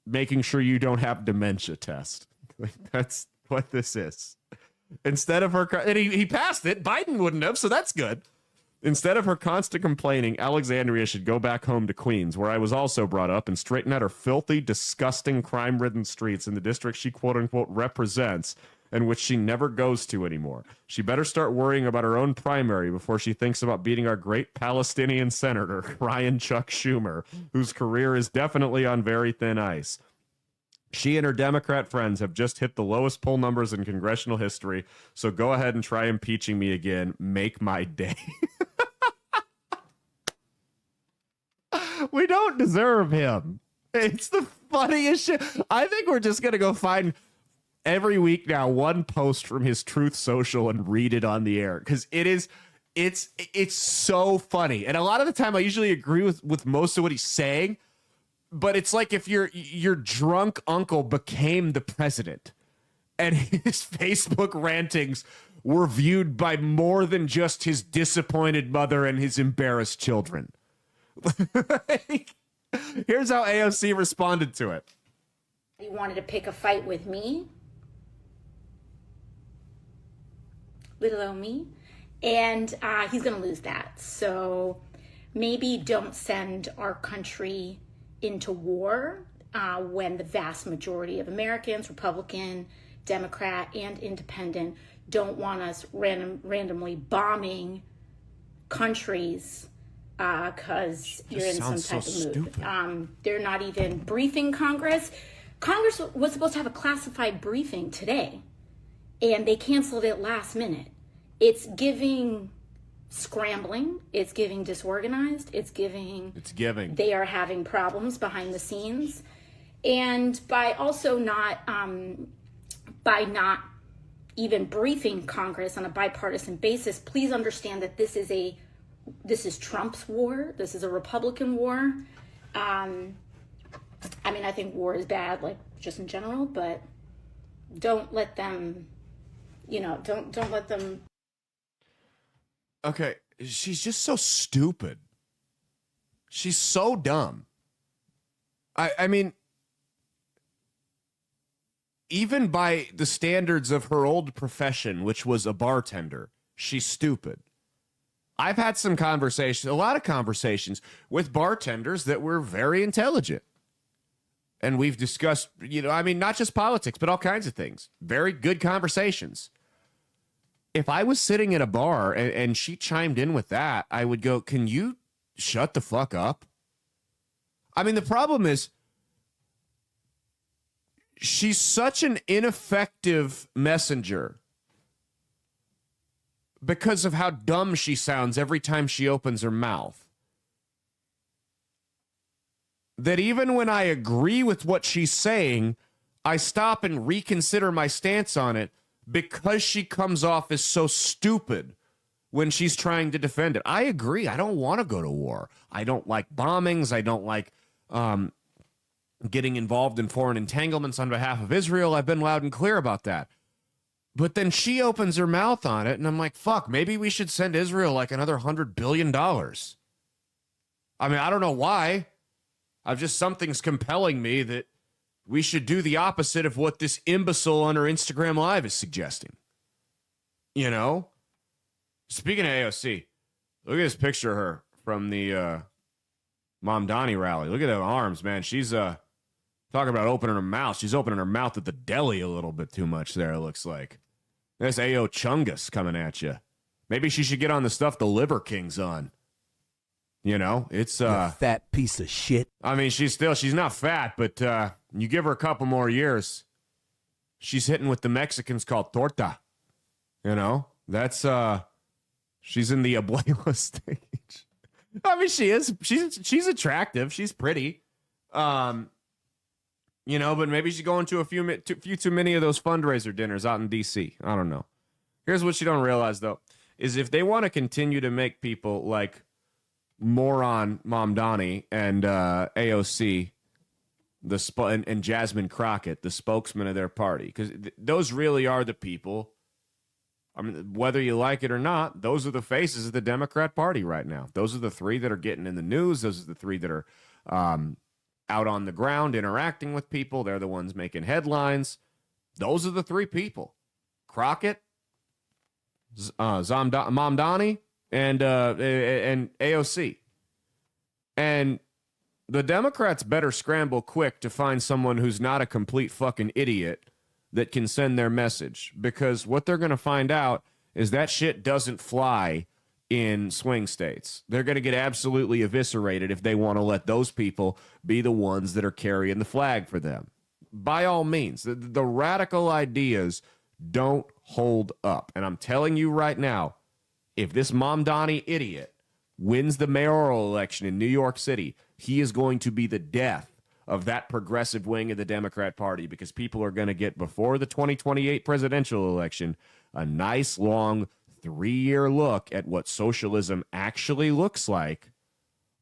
making sure you don't have dementia test. Like, that's what this is. Instead of her, and he passed it. Biden wouldn't have, so that's good. Instead of her constant complaining, Alexandria should go back home to Queens, where I was also brought up, and straighten out her filthy, disgusting, crime-ridden streets in the district she quote-unquote represents, and which she never goes to anymore. She better start worrying about her own primary before she thinks about beating our great Palestinian senator, Ryan Chuck Schumer, whose career is definitely on very thin ice. She and her Democrat friends have just hit the lowest poll numbers in congressional history, so go ahead and try impeaching me again. Make my day. We don't deserve him. It's the funniest shit. I think we're just going to go find every week now one post from his Truth Social and read it on the air, because it's so funny. And a lot of the time I usually agree with most of what he's saying, but it's like if your drunk uncle became the president and his Facebook rantings were viewed by more than just his disappointed mother and his embarrassed children. Here's how AOC responded to it. He wanted to pick a fight with me, little old me, and he's going to lose that. So maybe don't send our country into war when the vast majority of Americans, Republican, Democrat, and Independent, don't want us randomly bombing countries because you're in some type of mood. They're not even briefing Congress. Congress was supposed to have a classified briefing today, and they canceled it last minute. It's giving scrambling. It's giving disorganized. It's giving. They are having problems behind the scenes, and by also not even briefing Congress on a bipartisan basis. Please understand that this is Trump's war. This is a Republican war. I mean, I think war is bad, like just in general, but don't let them, don't let them. Okay, she's just so stupid. She's so dumb. I mean, even by the standards of her old profession, which was a bartender, she's stupid. I've had some conversations, a lot of conversations with bartenders that were very intelligent. And we've discussed, not just politics, but all kinds of things. Very good conversations. If I was sitting in a bar and she chimed in with that, I would go, can you shut the fuck up? I mean, the problem is she's such an ineffective messenger because of how dumb she sounds every time she opens her mouth, that even when I agree with what she's saying, I stop and reconsider my stance on it because she comes off as so stupid when she's trying to defend it. I agree. I don't want to go to war. I don't like bombings. I don't like getting involved in foreign entanglements on behalf of Israel. I've been loud and clear about that. But then she opens her mouth on it, and I'm like, fuck, maybe we should send Israel like another $100 billion. I mean, I don't know why. Something's compelling me that we should do the opposite of what this imbecile on her Instagram Live is suggesting. Speaking of AOC, look at this picture of her from the Mom Donnie rally. Look at her arms, man. She's talking about opening her mouth. She's opening her mouth at the deli a little bit too much there, it looks like. There's A.O. Chungus coming at you. Maybe she should get on the stuff the Liver King's on. It's you fat piece of shit. I mean, she's not fat, but you give her a couple more years, she's hitting what the Mexicans call torta. That's she's in the abuela stage. I mean, she's attractive, she's pretty. You know, but maybe she's going to a few too many of those fundraiser dinners out in D.C. I don't know. Here's what you don't realize, though, is if they want to continue to make people like moron Mamdani and AOC and Jasmine Crockett, the spokesman of their party, because those really are the people. I mean, whether you like it or not, those are the faces of the Democrat Party right now. Those are the three that are getting in the news. Those are the three that are out on the ground interacting with people. They're the ones making headlines. Those are the three people: Crockett, Mamdani, and AOC. And the Democrats better scramble quick to find someone who's not a complete fucking idiot that can send their message, because what they're going to find out is that shit doesn't fly in swing states. They're going to get absolutely eviscerated if they want to let those people be the ones that are carrying the flag for them. By all means, the radical ideas don't hold up. And I'm telling you right now, if this Mamdani idiot wins the mayoral election in New York City, he is going to be the death of that progressive wing of the Democrat Party, because people are going to get, before the 2028 presidential election, a nice long 3-year look at what socialism actually looks like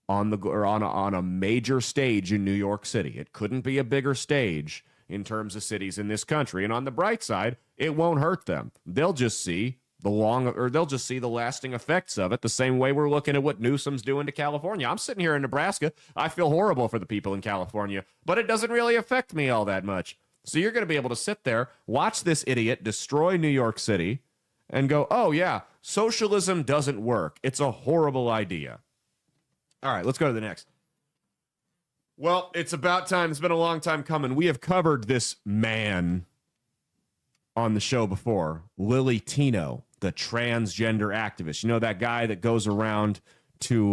on a major stage in New York City. It couldn't be a bigger stage in terms of cities in this country. And on the bright side, it won't hurt them. They'll just see the lasting effects of it, the same way we're looking at what Newsom's doing to California. I'm sitting here in Nebraska. I feel horrible for the people in California, but it doesn't really affect me all that much. So you're going to be able to sit there, watch this idiot destroy New York City, and go, oh, yeah, socialism doesn't work. It's a horrible idea. All right, let's go to the next. Well, it's about time. It's been a long time coming. We have covered this man on the show before, Lily Tino, the transgender activist. You know, that guy that goes around to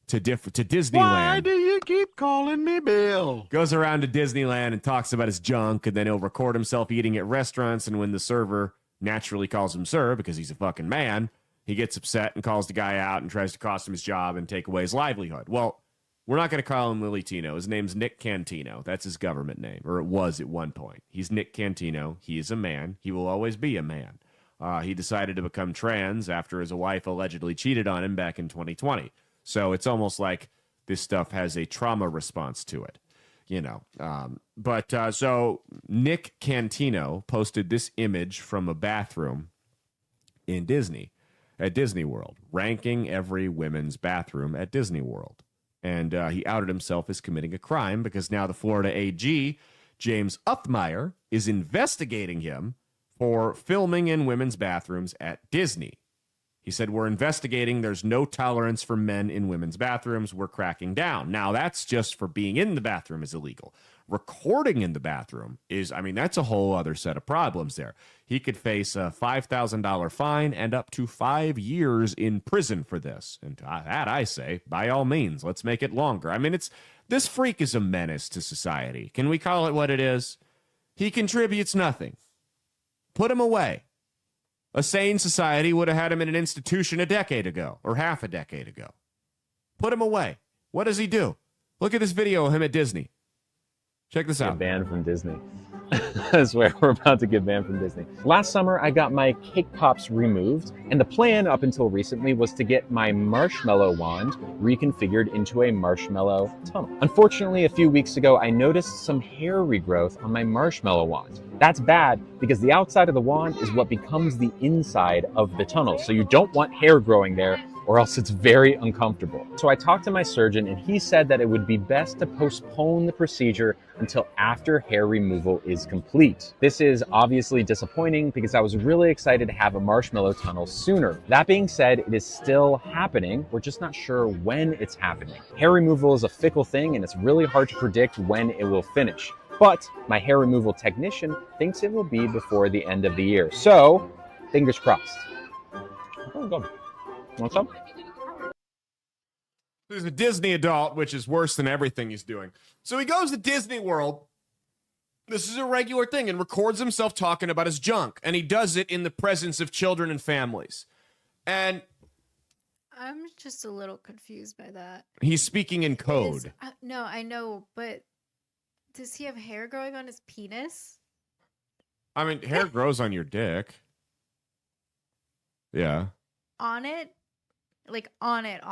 Disneyland. Why do you keep calling me Bill? Goes around to Disneyland and talks about his junk, and then he'll record himself eating at restaurants, and when the server naturally calls him sir because he's a fucking man, he gets upset and calls the guy out and tries to cost him his job and take away his livelihood. Well, we're not going to call him Lily Tino. His name's Nick Cantino. That's his government name, or it was at one point. He's Nick Cantino. He is a man. He will always be a man. He decided to become trans after his wife allegedly cheated on him back in 2020. So it's almost like this stuff has a trauma response to it, you know. So Nick Cantino posted this image from a bathroom in at Disney World, ranking every women's bathroom at Disney World. And he outed himself as committing a crime, because now the Florida AG, James Uthmeyer, is investigating him for filming in women's bathrooms at Disney. He said, we're investigating. There's no tolerance for men in women's bathrooms. We're cracking down. Now, that's just for being in the bathroom is illegal. Recording in the bathroom is, that's a whole other set of problems there. He could face a $5,000 fine and up to 5 years in prison for this. And that, I say, by all means, let's make it longer. This freak is a menace to society. Can we call it what it is? He contributes nothing. Put him away. A sane society would have had him in an institution a decade ago, or half a decade ago. Put him away. What does he do? Look at this video of him at Disney. Check this out. Banned from Disney. I swear, we're about to get banned from Disney. Last summer, I got my cake pops removed, and the plan up until recently was to get my marshmallow wand reconfigured into a marshmallow tunnel. Unfortunately, a few weeks ago, I noticed some hair regrowth on my marshmallow wand. That's bad because the outside of the wand is what becomes the inside of the tunnel, so you don't want hair growing there, or else it's very uncomfortable. So I talked to my surgeon, and he said that it would be best to postpone the procedure until after hair removal is complete. This is obviously disappointing because I was really excited to have a marshmallow tunnel sooner. That being said, it is still happening. We're just not sure when it's happening. Hair removal is a fickle thing, and it's really hard to predict when it will finish. But my hair removal technician thinks it will be before the end of the year. So, fingers crossed. Oh, go. Want some? He's a Disney adult, which is worse than everything he's doing. So he goes to Disney World. This is a regular thing, and records himself talking about his junk. And he does it in the presence of children and families. And I'm just a little confused by that. He's speaking in code. No, I know, but does he have hair growing on his penis? I mean, hair grows on your dick. Yeah. On it? Like on it.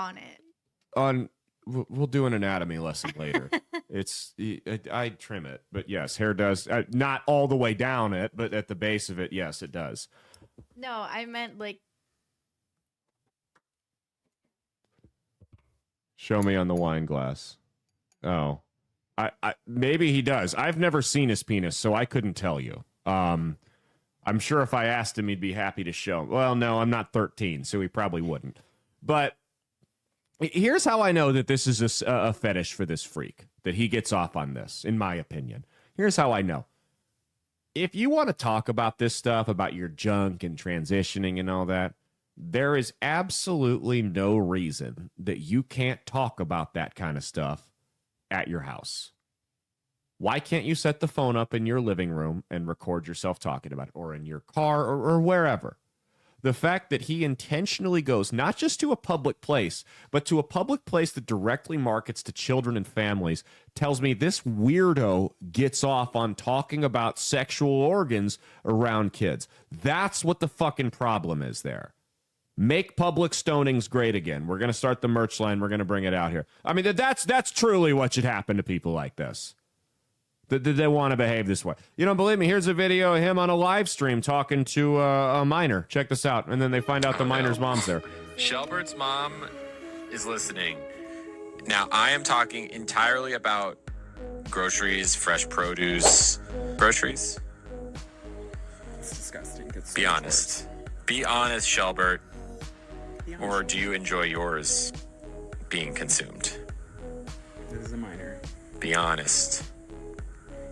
We'll do an anatomy lesson later. I trim it, but yes, hair does. Not all the way down it, but at the base of it, yes, it does. No, I meant like. Show me on the wine glass. Oh, I maybe he does. I've never seen his penis, so I couldn't tell you. I'm sure if I asked him, he'd be happy to show. Well, no, I'm not 13, so he probably wouldn't. But here's how I know that this is a fetish for this freak, that he gets off on this, in my opinion. Here's how I know. If you want to talk about this stuff, about your junk and transitioning and all that, there is absolutely no reason that you can't talk about that kind of stuff at your house. Why can't you set the phone up in your living room and record yourself talking about it, or in your car, or wherever? The fact that he intentionally goes not just to a public place, but to a public place that directly markets to children and families tells me this weirdo gets off on talking about sexual organs around kids. That's what the fucking problem is there. Make public stonings great again. We're going to start the merch line. We're going to bring it out here. I mean, that's truly what should happen to people like this. They want to behave this way. You don't believe me? Here's a video of him on a live stream talking to a minor. Check this out. And then they find out the minor's mom's there. Shelbert's mom is listening. Now, I am talking entirely about groceries, fresh produce. Groceries? It's disgusting. Be honest. Be honest, Shelbert. Or do you enjoy yours being consumed? It is a minor. Be honest.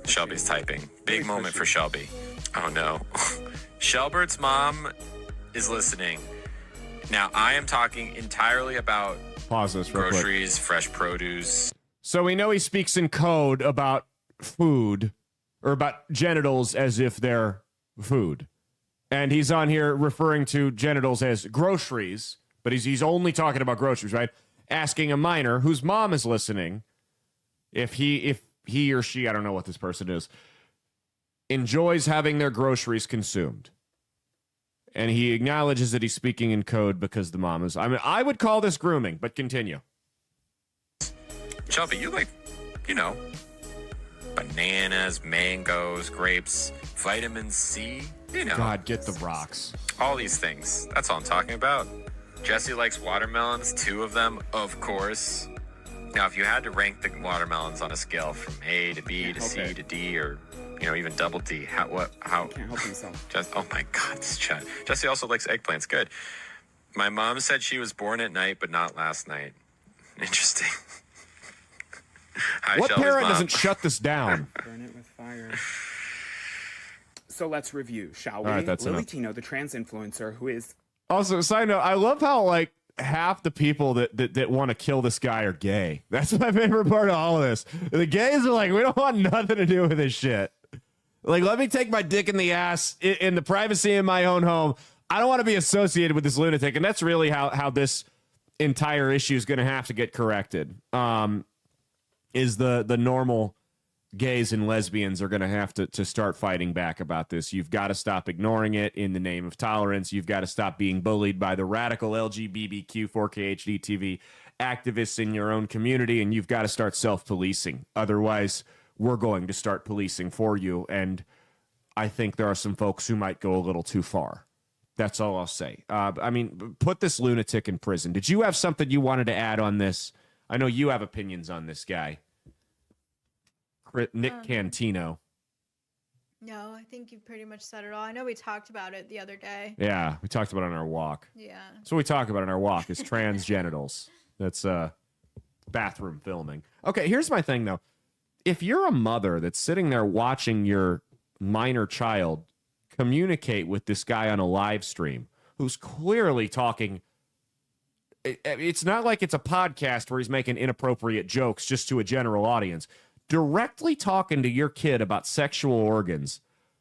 Shelby's typing. Big moment for Shelby. Oh no. Shelbert's mom is listening. Now, I am talking entirely about Pause this real groceries, quick. fresh produce. So we know he speaks in code about food, or about genitals as if they're food. And he's on here referring to genitals as groceries, but he's only talking about groceries, right? Asking a minor whose mom is listening if he or she, I don't know what this person is, enjoys having their groceries consumed. And he acknowledges that he's speaking in code because the mom is. I mean, I would call this grooming, but continue. Shelby, you like, bananas, mangoes, grapes, vitamin C, God, get the rocks. All these things. That's all I'm talking about. Jesse likes watermelons, 2 of them, of course. Now, if you had to rank the watermelons on a scale from A to B to C to D, or even double D, how? Can't help himself. Oh my God, this chat. Jesse also likes eggplants. Good. My mom said she was born at night, but not last night. Interesting. Hi, What Shelby's parent mom. doesn't shut this down? Burn it with fire. So let's review, shall we? All right, that's Lily enough. Tino, the trans influencer, who is Also, side note, I love how half the people that want to kill this guy are gay. That's my favorite part of all of this. The gays are like, we don't want nothing to do with this shit. Like, let me take my dick in the ass in the privacy of my own home. I don't want to be associated with this lunatic. And that's really how this entire issue is going to have to get corrected. Is the normal gays and lesbians are going to have to start fighting back about this. You've got to stop ignoring it in the name of tolerance. You've got to stop being bullied by the radical LGBTQ 4K HD TV activists in your own community, and you've got to start self-policing. Otherwise, we're going to start policing for you, and I think there are some folks who might go a little too far. That's all I'll say. I mean, put this lunatic in prison. Did you have something you wanted to add on this? I know you have opinions on this guy. Nick Cantino. No, I think you pretty much said it all. I know we talked about it the other day. Yeah, we talked about it on our walk. Yeah. So we talk about on our walk is trans genitals. That's bathroom filming. Okay, here's my thing though. If you're a mother that's sitting there watching your minor child communicate with this guy on a live stream who's clearly talking, it's not like it's a podcast where he's making inappropriate jokes just to a general audience. Directly talking to your kid about sexual organs,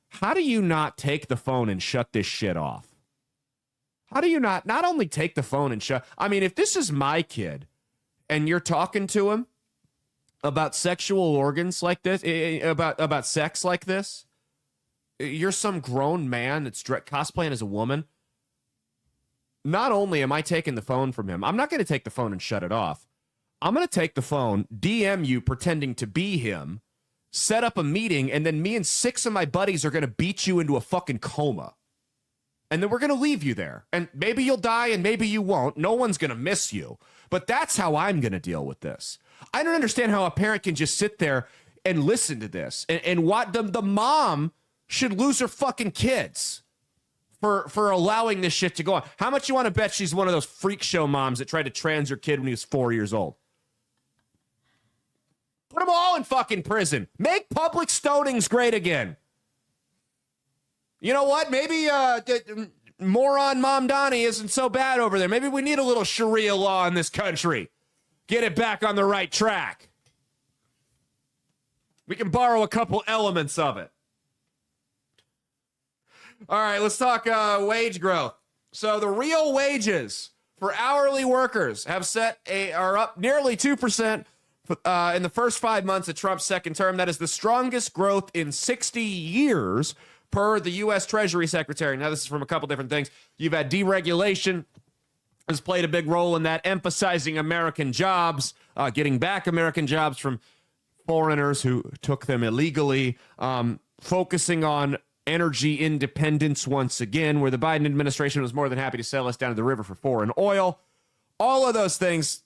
how do you not take the phone and shut this shit off? How do you not only take the phone and shut? I mean, if this is my kid and you're talking to him about sexual organs like this, about sex like this, you're some grown man that's cosplaying as a woman. Not only am I taking the phone from him, I'm not going to take the phone and shut it off. I'm going to take the phone, DM you pretending to be him, set up a meeting, and then me and 6 of my buddies are going to beat you into a fucking coma. And then we're going to leave you there. And maybe you'll die and maybe you won't. No one's going to miss you. But that's how I'm going to deal with this. I don't understand how a parent can just sit there and listen to this. And what the mom should lose her fucking kids for allowing this shit to go on. How much you want to bet she's one of those freak show moms that tried to trans her kid when he was 4 years old? Put them all in fucking prison. Make public stonings great again. You know what? Maybe moron Mom Donnie isn't so bad over there. Maybe we need a little Sharia law in this country. Get it back on the right track. We can borrow a couple elements of it. All right, let's talk wage growth. So the real wages for hourly workers are up nearly 2% in the first 5 months of Trump's second term. That is the strongest growth in 60 years per the U.S. Treasury Secretary. Now, this is from a couple different things. You've had deregulation has played a big role in that, emphasizing American jobs, getting back American jobs from foreigners who took them illegally, focusing on energy independence once again, where the Biden administration was more than happy to sell us down to the river for foreign oil. All of those things,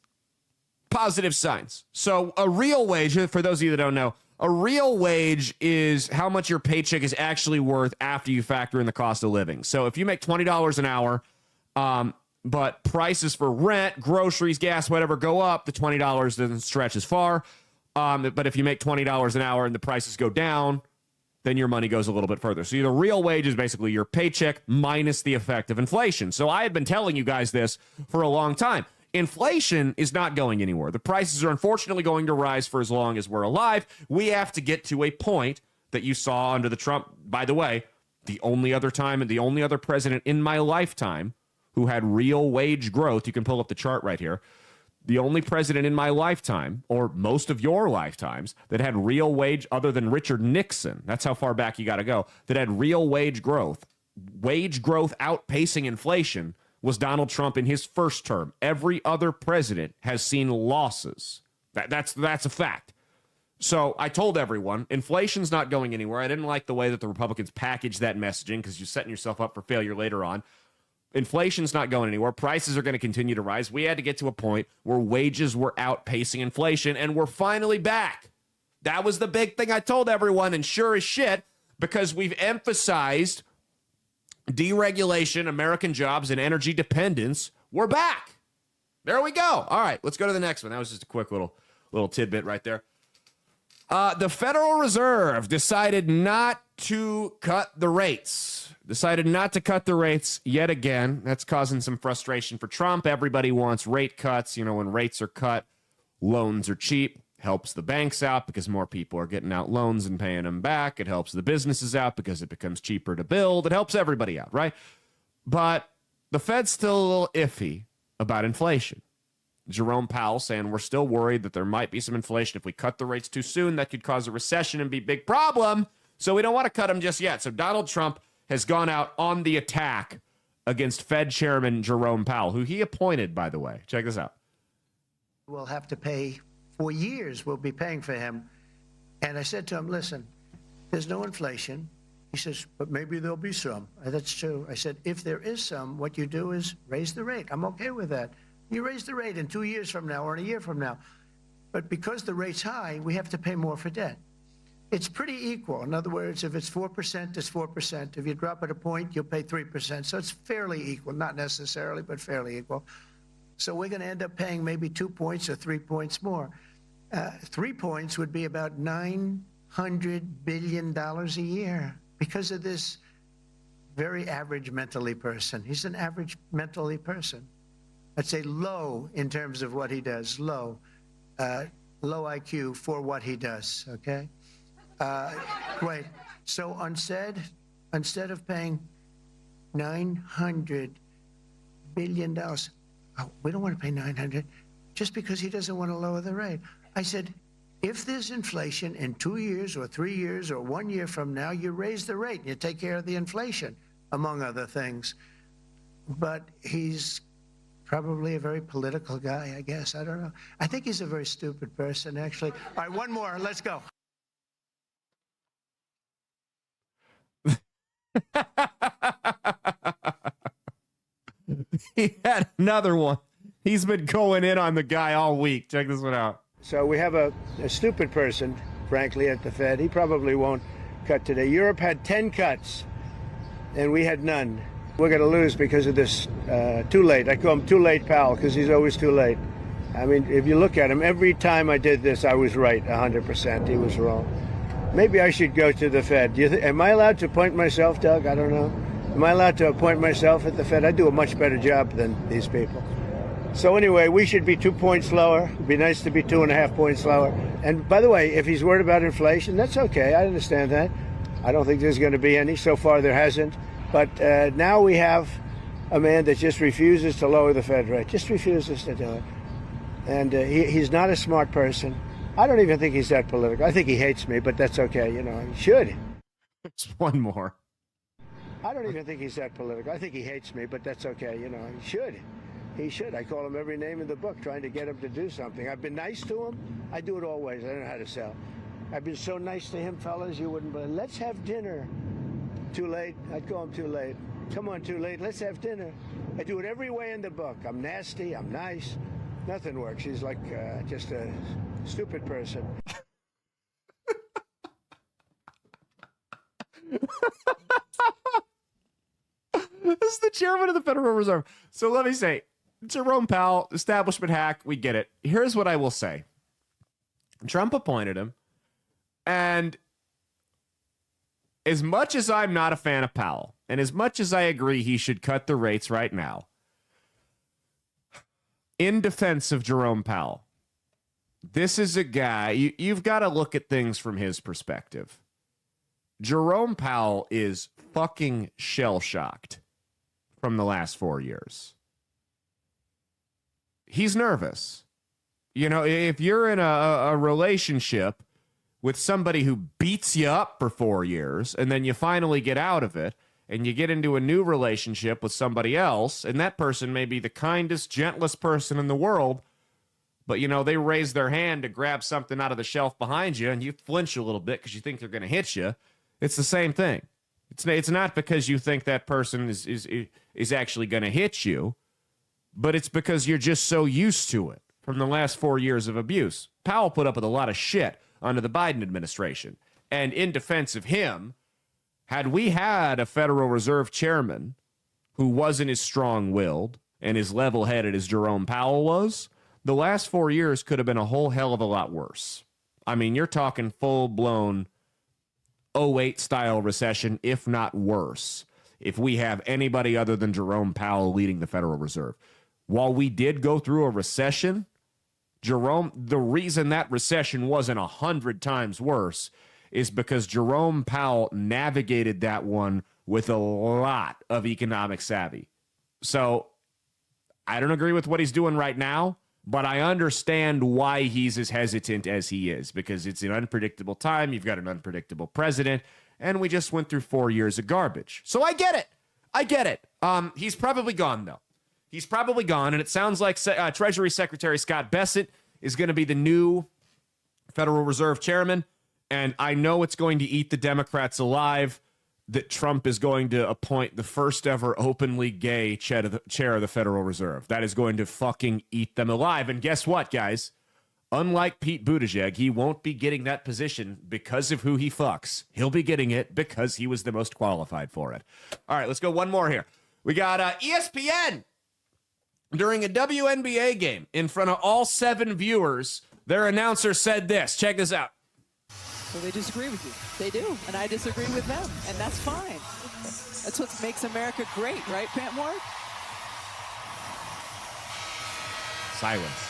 positive signs. So a real wage, for those of you that don't know, a real wage is how much your paycheck is actually worth after you factor in the cost of living. So if you make $20 an hour, but prices for rent, groceries, gas, whatever go up, the $20 doesn't stretch as far. But if you make $20 an hour and the prices go down, then your money goes a little bit further. So the real wage is basically your paycheck minus the effect of inflation. So I had been telling you guys this for a long time. Inflation is not going anywhere. The prices are unfortunately going to rise for as long as we're alive. We have to get to a point that you saw under the Trump, by the way, the only other time and the only other president in my lifetime who had real wage growth. You can pull up the chart right here. The only president in my lifetime, or most of your lifetimes, that had real wage, other than Richard Nixon, that's how far back you got to go, that had real wage growth outpacing inflation, was Donald Trump in his first term. Every other president has seen losses. That's a fact. So I told everyone, inflation's not going anywhere. I didn't like the way that the Republicans packaged that messaging because you're setting yourself up for failure later on. Inflation's not going anywhere. Prices are going to continue to rise. We had to get to a point where wages were outpacing inflation, and we're finally back. That was the big thing I told everyone, and sure as shit, because we've emphasized deregulation, American jobs, and energy dependence, we're back. There we go. All right, let's go to the next one. That was just a quick little tidbit right there. The Federal Reserve decided not to cut the rates. Decided not to cut the rates yet again. That's causing some frustration for Trump. Everybody wants rate cuts. You know, when rates are cut, loans are cheap. Helps the banks out because more people are getting out loans and paying them back. It helps the businesses out because it becomes cheaper to build. It helps everybody out, right? But the Fed's still a little iffy about inflation. Jerome Powell saying we're still worried that there might be some inflation. If we cut the rates too soon, that could cause a recession and be a big problem. So we don't want to cut them just yet. So Donald Trump has gone out on the attack against Fed Chairman Jerome Powell, who he appointed, by the way. Check this out. We'll have to pay for years. We'll be paying for him. And I said to him, listen, there's no inflation. He says, but maybe there'll be some. That's true. I said, if there is some, what you do is raise the rate. I'm okay with that. You raise the rate in 2 years from now or in a year from now. But because the rate's high, we have to pay more for debt. It's pretty equal. In other words, if it's 4%, it's 4%. If you drop it a point, you'll pay 3%. So it's fairly equal, not necessarily, but fairly equal. So we're going to end up paying maybe 2 points or 3 points more. 3 points would be about $900 billion a year because of this very average mentally person. He's an average mentally person. I'd say low in terms of what he does, low IQ for what he does, okay? Wait, so instead of paying $900 billion. Oh, we don't want to pay 900 just because he doesn't want to lower the rate. I said, if there's inflation in 2 years or 3 years or 1 year from now, you raise the rate and you take care of the inflation, among other things. But he's probably a very political guy, I guess. I don't know. I think he's a very stupid person, actually. All right, one more. Let's go. He had another one. He's been going in on the guy all week. Check this one out. So we have a stupid person, frankly, at the Fed. He probably won't cut today. Europe had 10 cuts, and we had none. We're going to lose because of this too late. I call him Too Late Powell because he's always too late. I mean, if you look at him, every time I did this, I was right 100%. He was wrong. Maybe I should go to the Fed. Am I allowed to appoint myself, Doug? I don't know. Am I allowed to appoint myself at the Fed? I do a much better job than these people. So anyway, we should be 2 points lower. It'd be nice to be 2.5 points lower. And by the way, if he's worried about inflation, that's okay. I understand that. I don't think there's going to be any. So far, there hasn't. But now we have a man that just refuses to lower the Fed rate, just refuses to do it. And he's not a smart person. I don't even think he's that political. I think he hates me, but that's okay. You know, he should. Just one more. I don't even think he's that political. I think he hates me, but that's okay. You know, he should. He should. I call him every name in the book, trying to get him to do something. I've been nice to him. I do it always. I don't know how to sell. I've been so nice to him, fellas, you wouldn't believe. Let's have dinner. Too late. I'd call him too late. Come on, too late. Let's have dinner. I do it every way in the book. I'm nasty. I'm nice. Nothing works. He's like just a stupid person. This is the chairman of the Federal Reserve. So let me say, Jerome Powell, establishment hack, we get it. Here's what I will say. Trump appointed him, and as much as I'm not a fan of Powell, and as much as I agree he should cut the rates right now, in defense of Jerome Powell, this is a guy, you've got to look at things from his perspective. Jerome Powell is fucking shell-shocked from the last 4 years. He's nervous. You know, if you're in a relationship with somebody who beats you up for 4 years and then you finally get out of it and you get into a new relationship with somebody else, and that person may be the kindest, gentlest person in the world, but, you know, they raise their hand to grab something out of the shelf behind you and you flinch a little bit because you think they're going to hit you. It's the same thing. It's not because you think that person is actually going to hit you, but it's because you're just so used to it from the last 4 years of abuse. Powell put up with a lot of shit under the Biden administration. And in defense of him, had we had a Federal Reserve chairman who wasn't as strong-willed and as level-headed as Jerome Powell was, the last 4 years could have been a whole hell of a lot worse. I mean, you're talking full-blown 08-style recession, if not worse, if we have anybody other than Jerome Powell leading the Federal Reserve. While we did go through a recession, the reason that recession wasn't 100 times worse is because Jerome Powell navigated that one with a lot of economic savvy. So I don't agree with what he's doing right now, but I understand why he's as hesitant as he is, because it's an unpredictable time. You've got an unpredictable president, and we just went through 4 years of garbage. So I get it. I get it. He's probably gone, though. He's probably gone, and it sounds like Treasury Secretary Scott Bessent is going to be the new Federal Reserve chairman, and I know it's going to eat the Democrats alive that Trump is going to appoint the first ever openly gay chair of the Federal Reserve. That is going to fucking eat them alive. And guess what, guys? Unlike Pete Buttigieg, he won't be getting that position because of who he fucks. He'll be getting it because he was the most qualified for it. All right, let's go one more here. We got ESPN. During a WNBA game in front of all 7 viewers, their announcer said this. Check this out. So they disagree with you. They do, and I disagree with them, and that's fine. That's what makes America great, right, Pam Ward? Silence.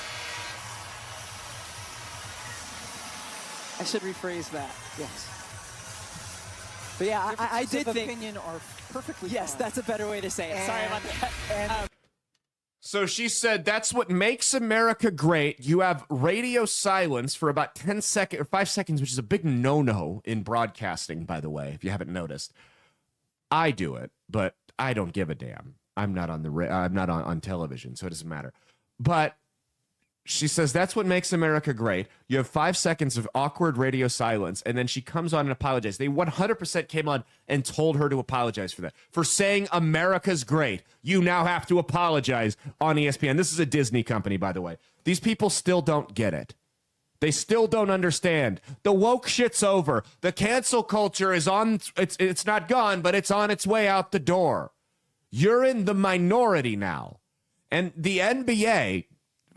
I should rephrase that, yes. But yeah, I did think... opinion are perfectly fine. Yes, that's a better way to say it. Sorry about that. So she said, that's what makes America great. You have radio silence for about 10 seconds or 5 seconds, which is a big no-no in broadcasting, by the way, if you haven't noticed. I do it, but I don't give a damn. I'm not on I'm not on television, so it doesn't matter. But she says that's what makes America great. You have 5 seconds of awkward radio silence, and then she comes on and apologizes. They 100% came on and told her to apologize for that. For saying America's great, you now have to apologize on ESPN. This is a Disney company, by the way. These people still don't get it. They still don't understand. The woke shit's over. The cancel culture is on. It's not gone, but it's on its way out the door. You're in the minority now. And the NBA...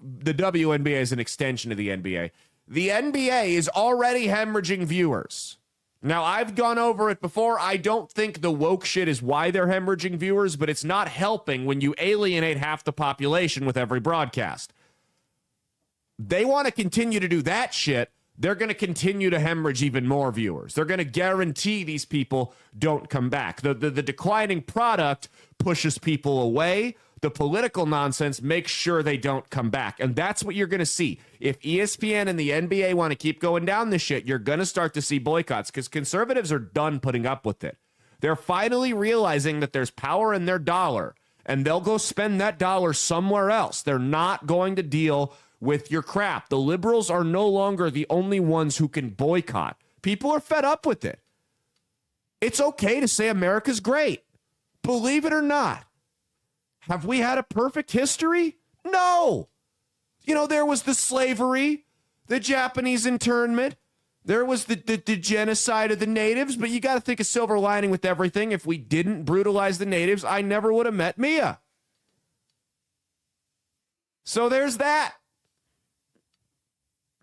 the WNBA is an extension of the NBA. The NBA is already hemorrhaging viewers. Now, I've gone over it before. I don't think the woke shit is why they're hemorrhaging viewers, but it's not helping when you alienate half the population with every broadcast. They want to continue to do that shit. They're going to continue to hemorrhage even more viewers. They're going to guarantee these people don't come back. The declining product pushes people away. The political nonsense makes sure they don't come back. And that's what you're going to see. If ESPN and the NBA want to keep going down this shit, you're going to start to see boycotts because conservatives are done putting up with it. They're finally realizing that there's power in their dollar, and they'll go spend that dollar somewhere else. They're not going to deal with your crap. The liberals are no longer the only ones who can boycott. People are fed up with it. It's okay to say America's great. Believe it or not. Have we had a perfect history? No. You know, there was the slavery, the Japanese internment, there was the genocide of the natives, but you got to think a silver lining with everything. If we didn't brutalize the natives, I never would have met Mia. So there's that.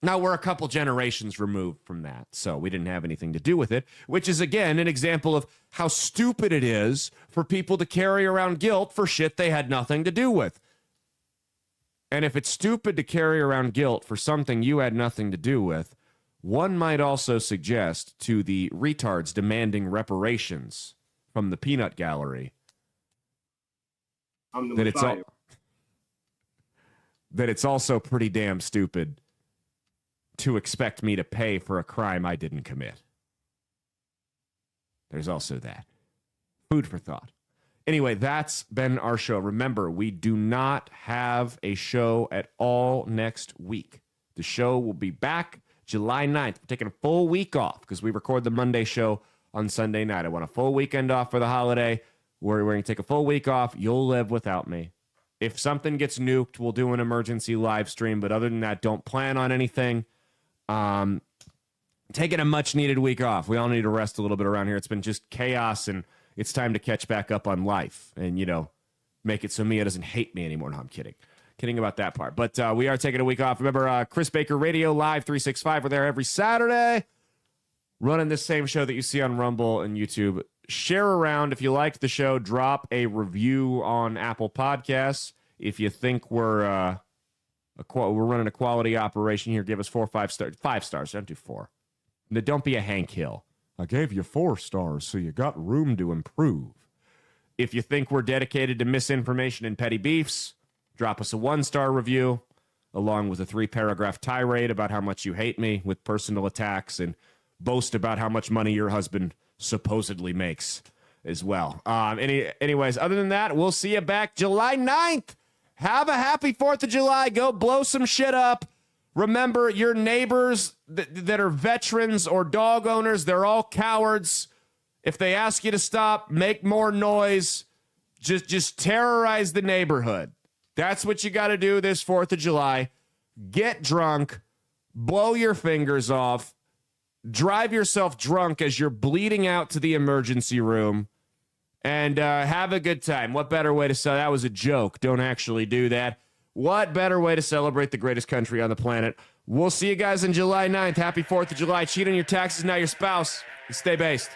Now, we're a couple generations removed from that, so we didn't have anything to do with it, which is, again, an example of how stupid it is for people to carry around guilt for shit they had nothing to do with. And if it's stupid to carry around guilt for something you had nothing to do with, one might also suggest to the retards demanding reparations from the peanut gallery that it's also pretty damn stupid to expect me to pay for a crime I didn't commit. There's also that. Food for thought. Anyway, that's been our show. Remember, we do not have a show at all next week. The show will be back July 9th. We're taking a full week off because we record the Monday show on Sunday night. I want a full weekend off for the holiday. We're going to take a full week off. You'll live without me. If something gets nuked, we'll do an emergency live stream. But other than that, don't plan on anything. Taking a much needed week off. We all need to rest a little bit around here. It's been just chaos, and it's time to catch back up on life and, you know, make it so Mia doesn't hate me anymore. No, I'm kidding. Kidding about that part. But we are taking a week off. Remember, Chris Baker Radio Live 365. We're there every Saturday running this same show that you see on Rumble and YouTube. Share around. If you liked the show, drop a review on Apple Podcasts. If you think we're running a quality operation here, give us 4 or 5 stars. 5 stars. Don't do 4. Now, don't be a Hank Hill. I gave you 4 stars, so you got room to improve. If you think we're dedicated to misinformation and petty beefs, drop us a 1-star review, along with a 3-paragraph tirade about how much you hate me with personal attacks and boast about how much money your husband supposedly makes as well. Anyways, other than that, we'll see you back July 9th. Have a happy 4th of July. Go blow some shit up. Remember, your neighbors that are veterans or dog owners, they're all cowards. If they ask you to stop, make more noise. Just terrorize the neighborhood. That's what you got to do this 4th of July. Get drunk. Blow your fingers off. Drive yourself drunk as you're bleeding out to the emergency room. And have a good time. What better way to say that was a joke? Don't actually do that. What better way to celebrate the greatest country on the planet? We'll see you guys on July 9th. Happy 4th of July. Cheat on your taxes, now your spouse. Stay based.